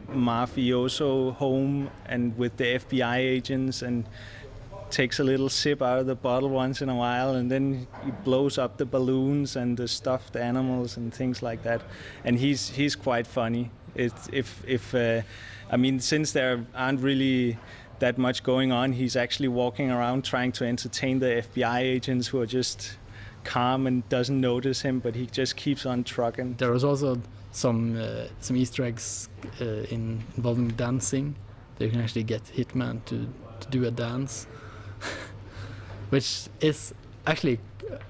mafioso home and with the FBI agents and takes a little sip out of the bottle once in a while, and then he blows up the balloons and the stuffed animals and things like that. And he's quite funny. I mean, since there aren't really that much going on, he's actually walking around trying to entertain the FBI agents who are just calm and doesn't notice him, but he just keeps on trucking. There was also some Easter eggs involving dancing. You can actually get Hitman to do a dance, which is actually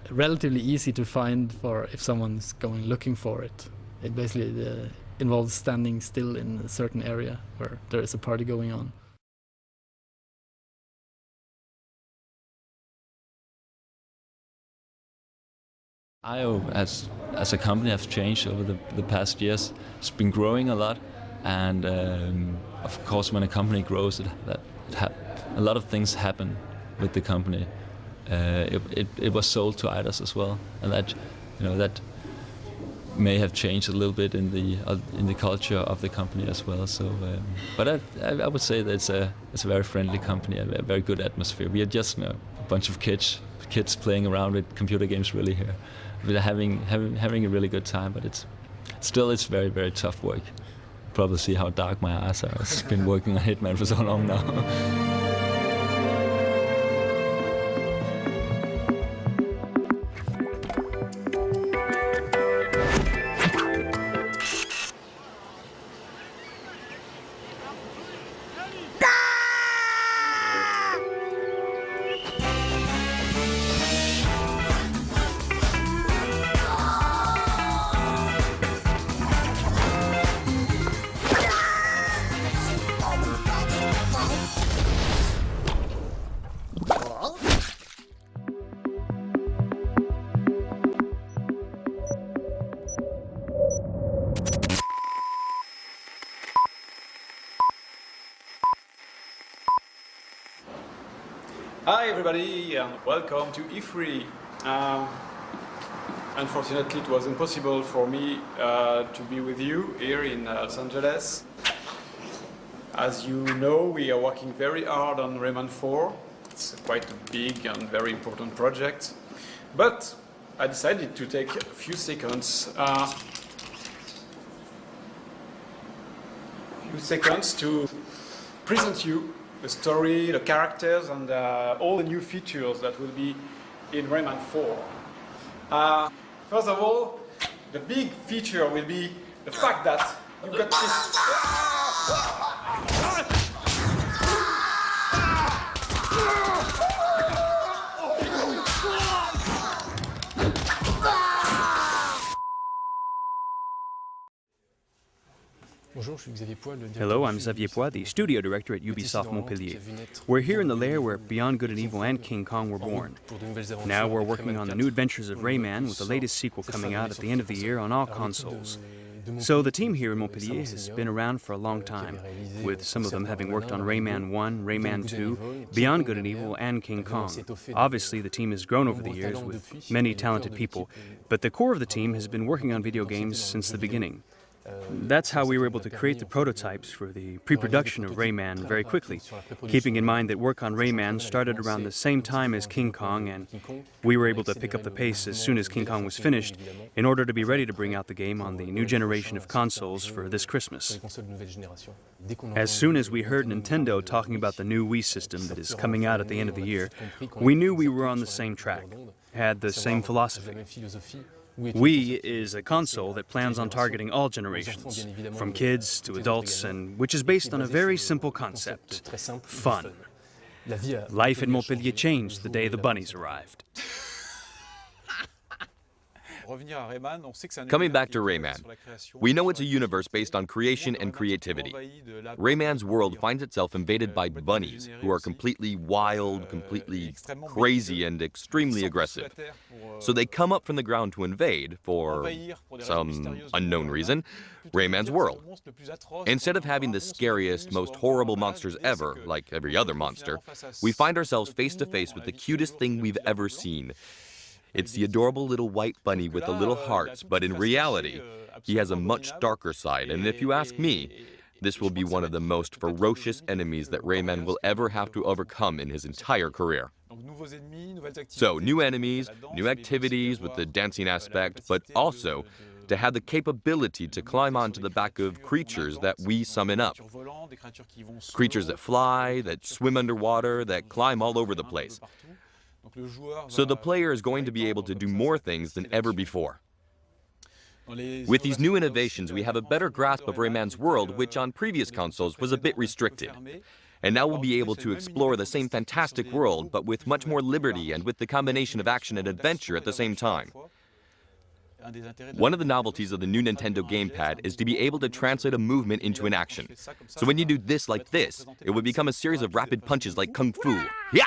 relatively easy to find for if someone's going looking for it. It basically involves standing still in a certain area where there is a party going on. IO as a company has changed over the past years. It's been growing a lot, and of course when a company grows, a lot of things happen with the company. It was sold to Eidos as well, and that may have changed a little bit in the culture of the company as well. So, but I would say that it's a very friendly company, a very good atmosphere. We are just a bunch of kids playing around with computer games really here. We're having a really good time, but it's very, very tough work. Probably see how dark my eyes are. I've been working on Hitman for so long now. Hi everybody and welcome to E3. Unfortunately it was impossible for me to be with you here in Los Angeles. As you know, we are working very hard on Rayman 4. It's quite a big and very important project. But I decided to take a few seconds to present you the story, the characters, and all the new features that will be in Rayman 4. First of all, the big feature will be the fact that you got this... Hello, I'm Xavier Poix, the studio director at Ubisoft Montpellier. We're here in the lair where Beyond Good and Evil and King Kong were born. Now we're working on the new adventures of Rayman, with the latest sequel coming out at the end of the year on all consoles. So the team here in Montpellier has been around for a long time, with some of them having worked on Rayman 1, Rayman 2, Beyond Good and Evil, and King Kong. Obviously, the team has grown over the years with many talented people, but the core of the team has been working on video games since the beginning. That's how we were able to create the prototypes for the pre-production of Rayman very quickly, keeping in mind that work on Rayman started around the same time as King Kong, and we were able to pick up the pace as soon as King Kong was finished in order to be ready to bring out the game on the new generation of consoles for this Christmas. As soon as we heard Nintendo talking about the new Wii system that is coming out at the end of the year, we knew we were on the same track, had the same philosophy. Wii is a console that plans on targeting all generations, from kids to adults, and which is based on a very simple concept: fun. Life in Montpellier changed the day the bunnies arrived. Coming back to Rayman, we know it's a universe based on creation and creativity. Rayman's world finds itself invaded by bunnies who are completely wild, completely crazy, and extremely aggressive. So they come up from the ground to invade, for some unknown reason, Rayman's world. Instead of having the scariest, most horrible monsters ever, like every other monster, we find ourselves face to face with the cutest thing we've ever seen. It's the adorable little white bunny with the little hearts, but in reality, he has a much darker side, and if you ask me, this will be one of the most ferocious enemies that Rayman will ever have to overcome in his entire career. So, new enemies, new activities with the dancing aspect, but also to have the capability to climb onto the back of creatures that we summon up. Creatures that fly, that swim underwater, that climb all over the place. So the player is going to be able to do more things than ever before. With these new innovations, we have a better grasp of Rayman's world, which on previous consoles was a bit restricted. And now we'll be able to explore the same fantastic world, but with much more liberty and with the combination of action and adventure at the same time. One of the novelties of the new Nintendo gamepad is to be able to translate a movement into an action. So when you do this like this, it would become a series of rapid punches like Kung Fu. Yeah!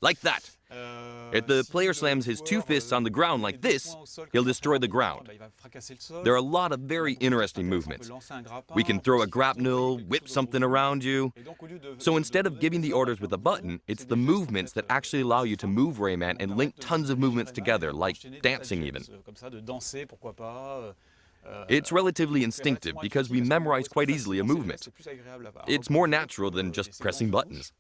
Like that. If the player slams his two fists on the ground like this, he'll destroy the ground. There are a lot of very interesting movements. We can throw a grapnel, whip something around you. So instead of giving the orders with a button, it's the movements that actually allow you to move Rayman and link tons of movements together, like dancing even. It's relatively instinctive because we memorize quite easily a movement. It's more natural than just pressing buttons.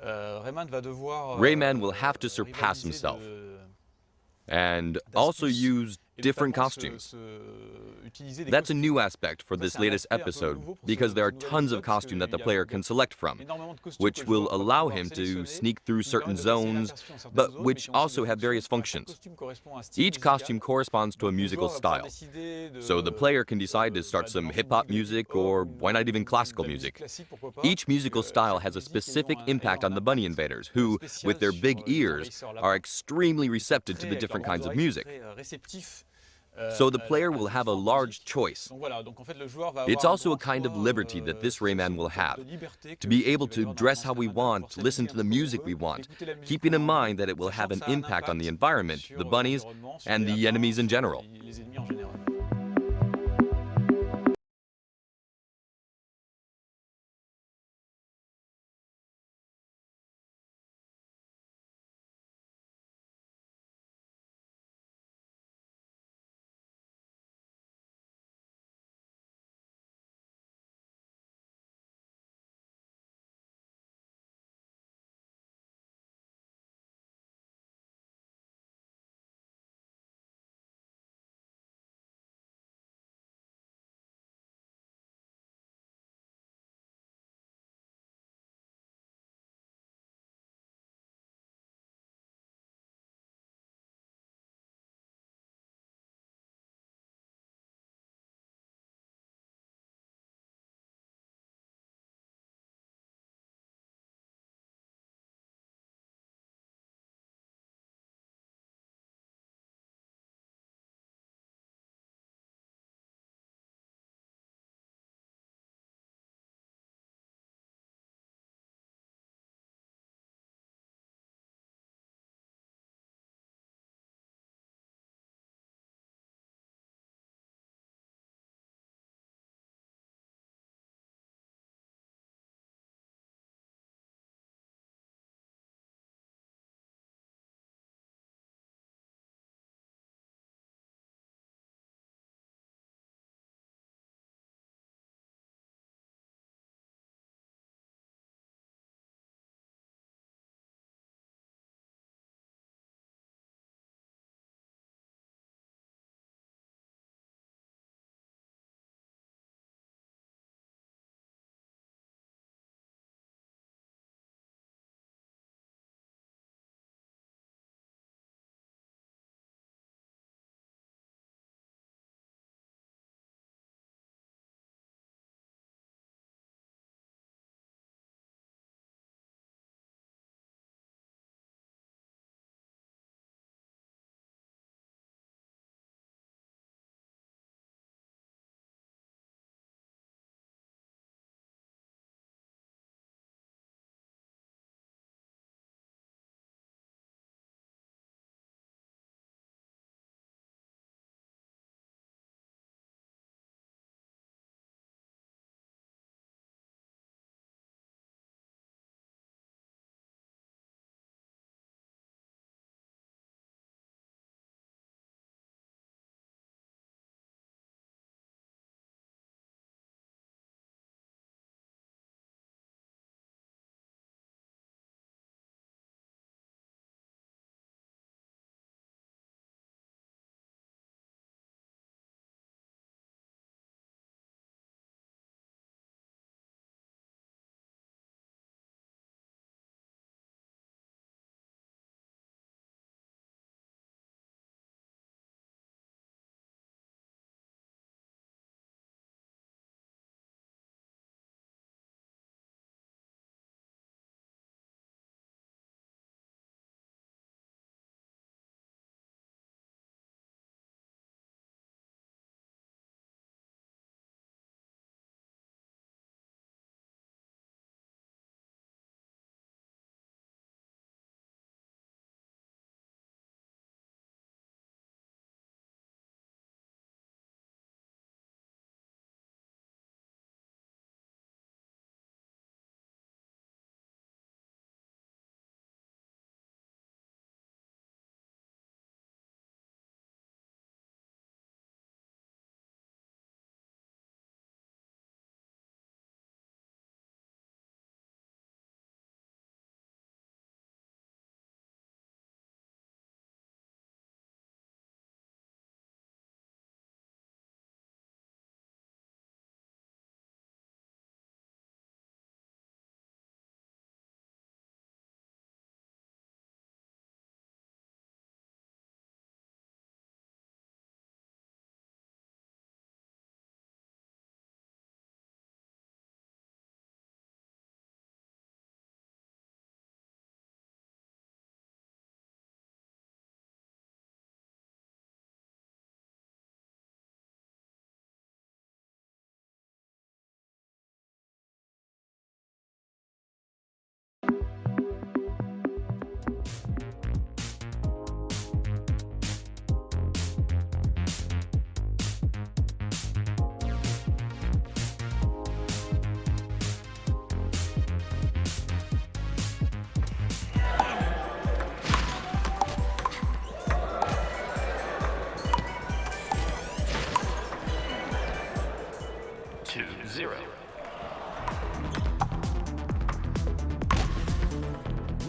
Rayman will have to surpass himself and also use different costumes. That's a new aspect for this latest episode because there are tons of costumes that the player can select from, which will allow him to sneak through certain zones, but which also have various functions. Each costume corresponds to a musical style, so the player can decide to start some hip-hop music or why not even classical music. Each musical style has a specific impact on the bunny invaders, who, with their big ears, are extremely receptive to the different kinds of music. So the player will have a large choice. It's also a kind of liberty that this Rayman will have, to be able to dress how we want, listen to the music we want, keeping in mind that it will have an impact on the environment, the bunnies, and the enemies in general.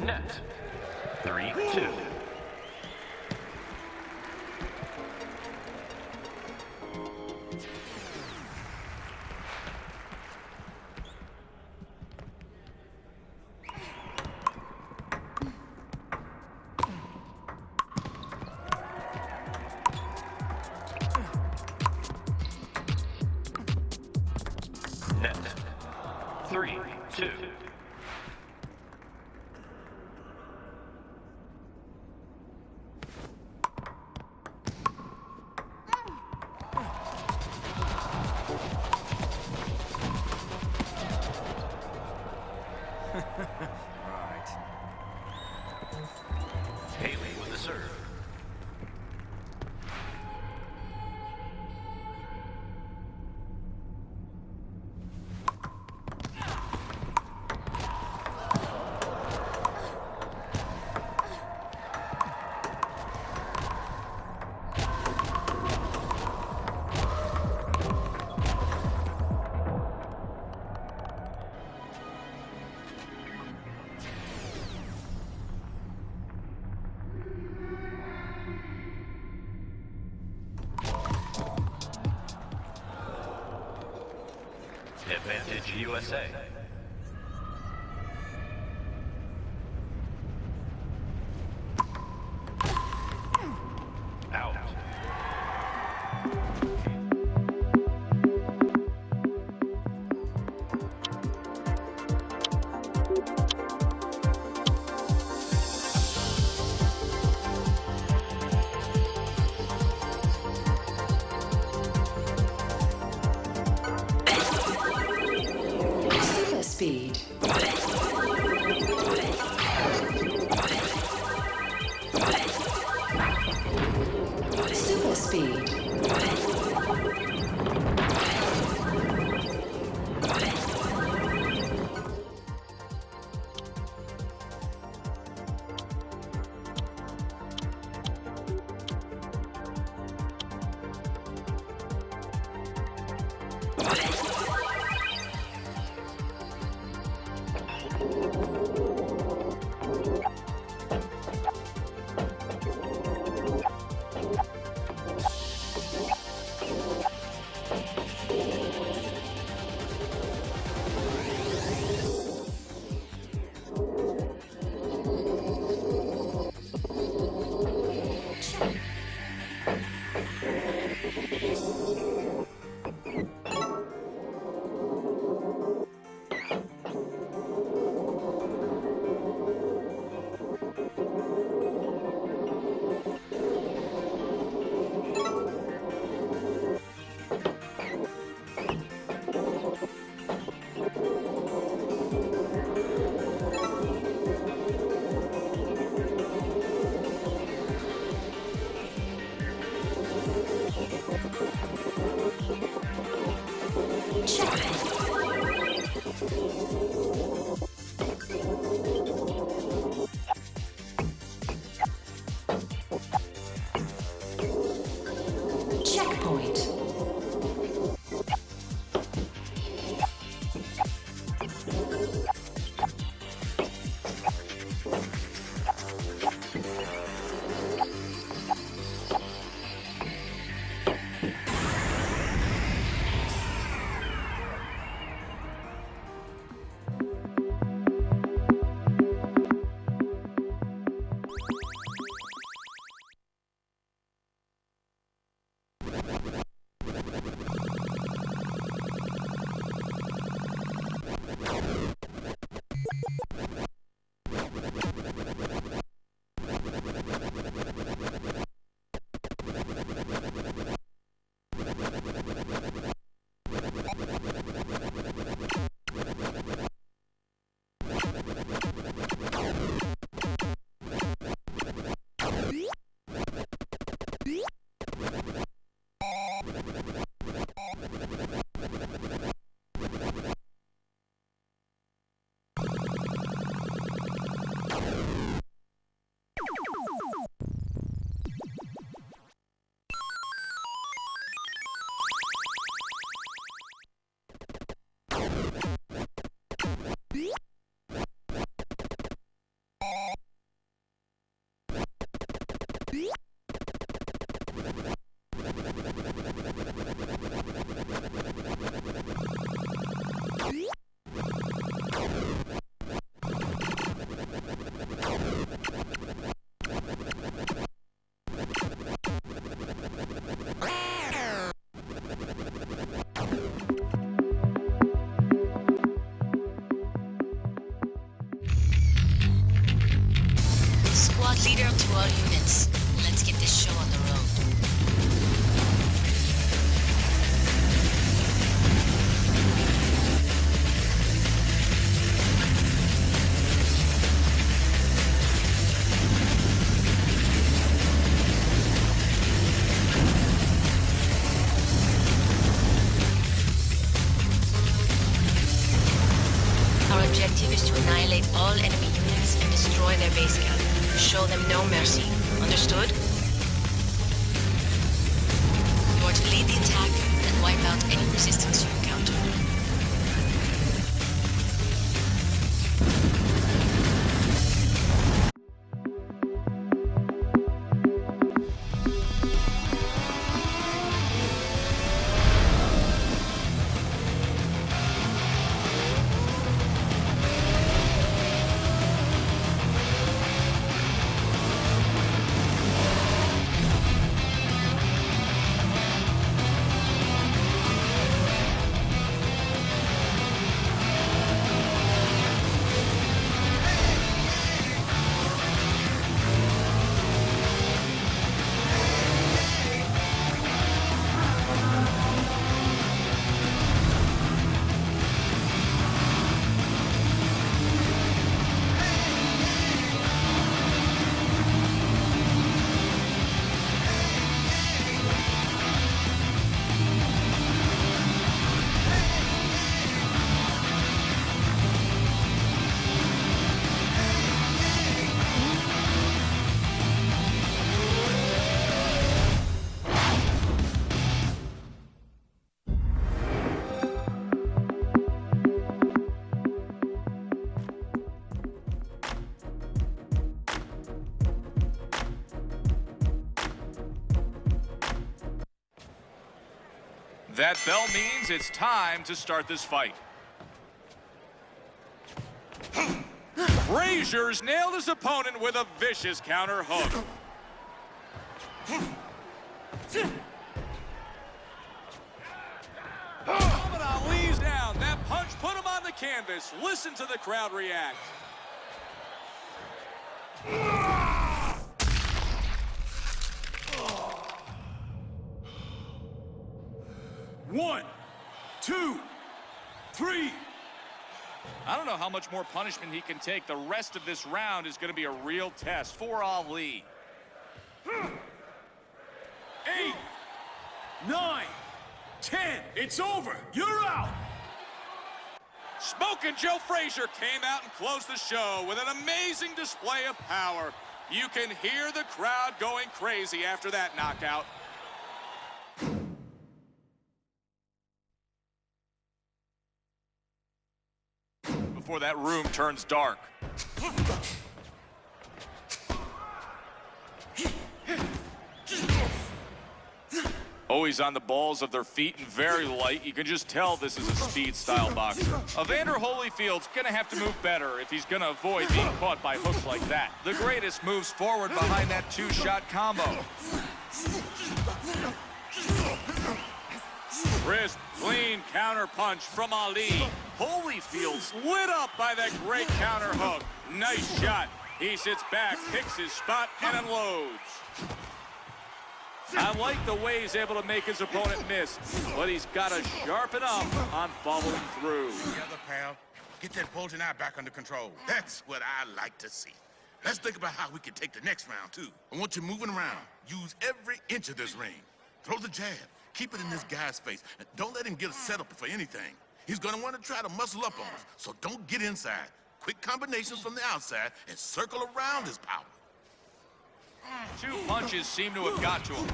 Net. 3-2. Net. 3-2. Right. Haley with the serve. Advantage USA. Out. Super speed. Super speed. Squad leader to all units. Let's get this show on the road. Our objective is to annihilate all enemy units and destroy their base camp. Show them no mercy. Understood? You are to lead the attack and wipe out any resistance you encounter. That bell means it's time to start this fight. Frazier's nailed his opponent with a vicious counter hook. Muhammad Ali's down. That punch put him on the canvas. Listen to the crowd react. One, two, three. I don't know how much more punishment he can take. The rest of this round is going to be a real test for Ali. 8, 9, 10. It's over. You're out. Smokin' Joe Frazier came out and closed the show with an amazing display of power. You can hear the crowd going crazy after that knockout. Before that room turns dark. Always on the balls of their feet and very light. You can just tell this is a speed-style boxer. Evander Holyfield's gonna have to move better if he's gonna avoid being caught by hooks like that. The greatest moves forward behind that two-shot combo. Crisp, clean counter punch from Ali. Holyfield's lit up by that great counter hook. Nice shot. He sits back, picks his spot, and unloads. I like the way he's able to make his opponent miss, but he's got to sharpen up on following through. Together, pal. Get that bulging eye back under control. That's what I like to see. Let's think about how we can take the next round, too. I want you moving around. Use every inch of this ring. Throw the jab. Keep it in this guy's face. And don't let him get a setup for anything. He's going to want to try to muscle up on us, so don't get inside. Quick combinations from the outside and circle around his power. 2 punches seem to have got to him.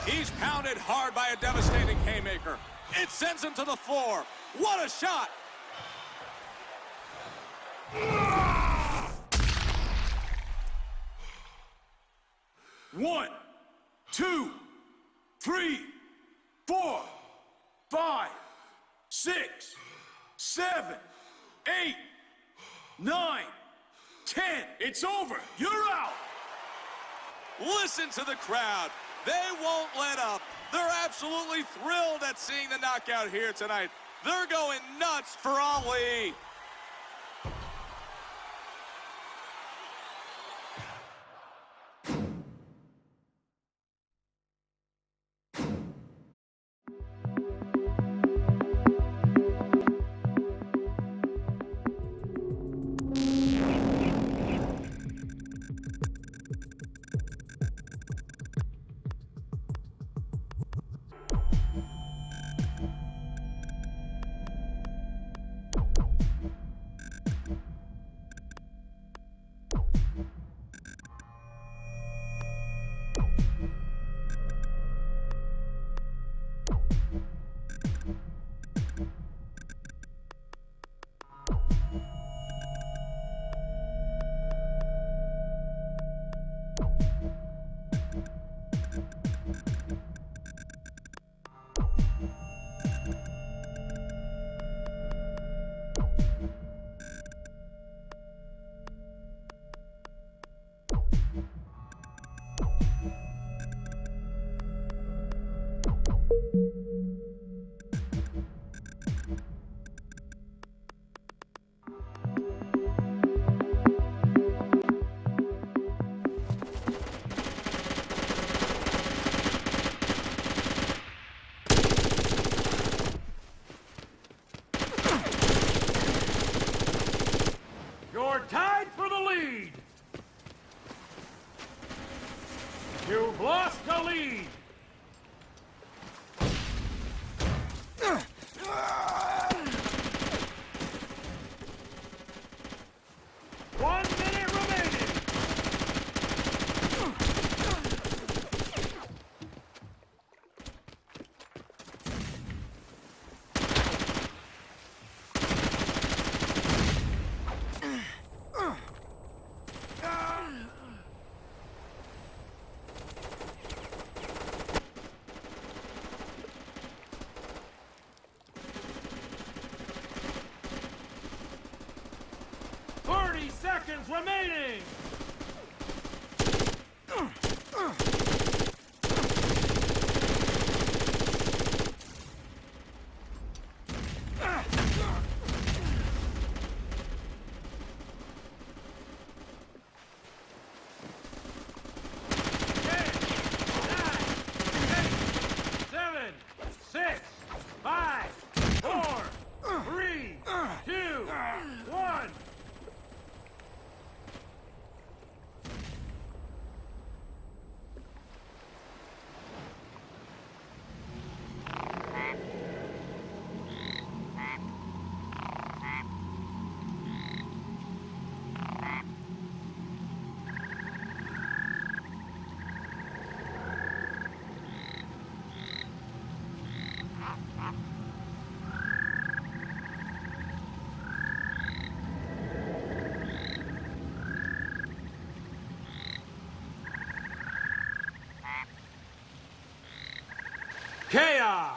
He's pounded hard by a devastating haymaker. It sends him to the floor. What a shot! One, 2, 3, 4, 5, 6, 7, 8, 9, 10. It's over. You're out. Listen to the crowd. They won't let up. They're absolutely thrilled at seeing the knockout here tonight. They're going nuts for Ali. You're tied for the lead! You've lost the lead! One minute remaining! Seconds remaining! Chaos!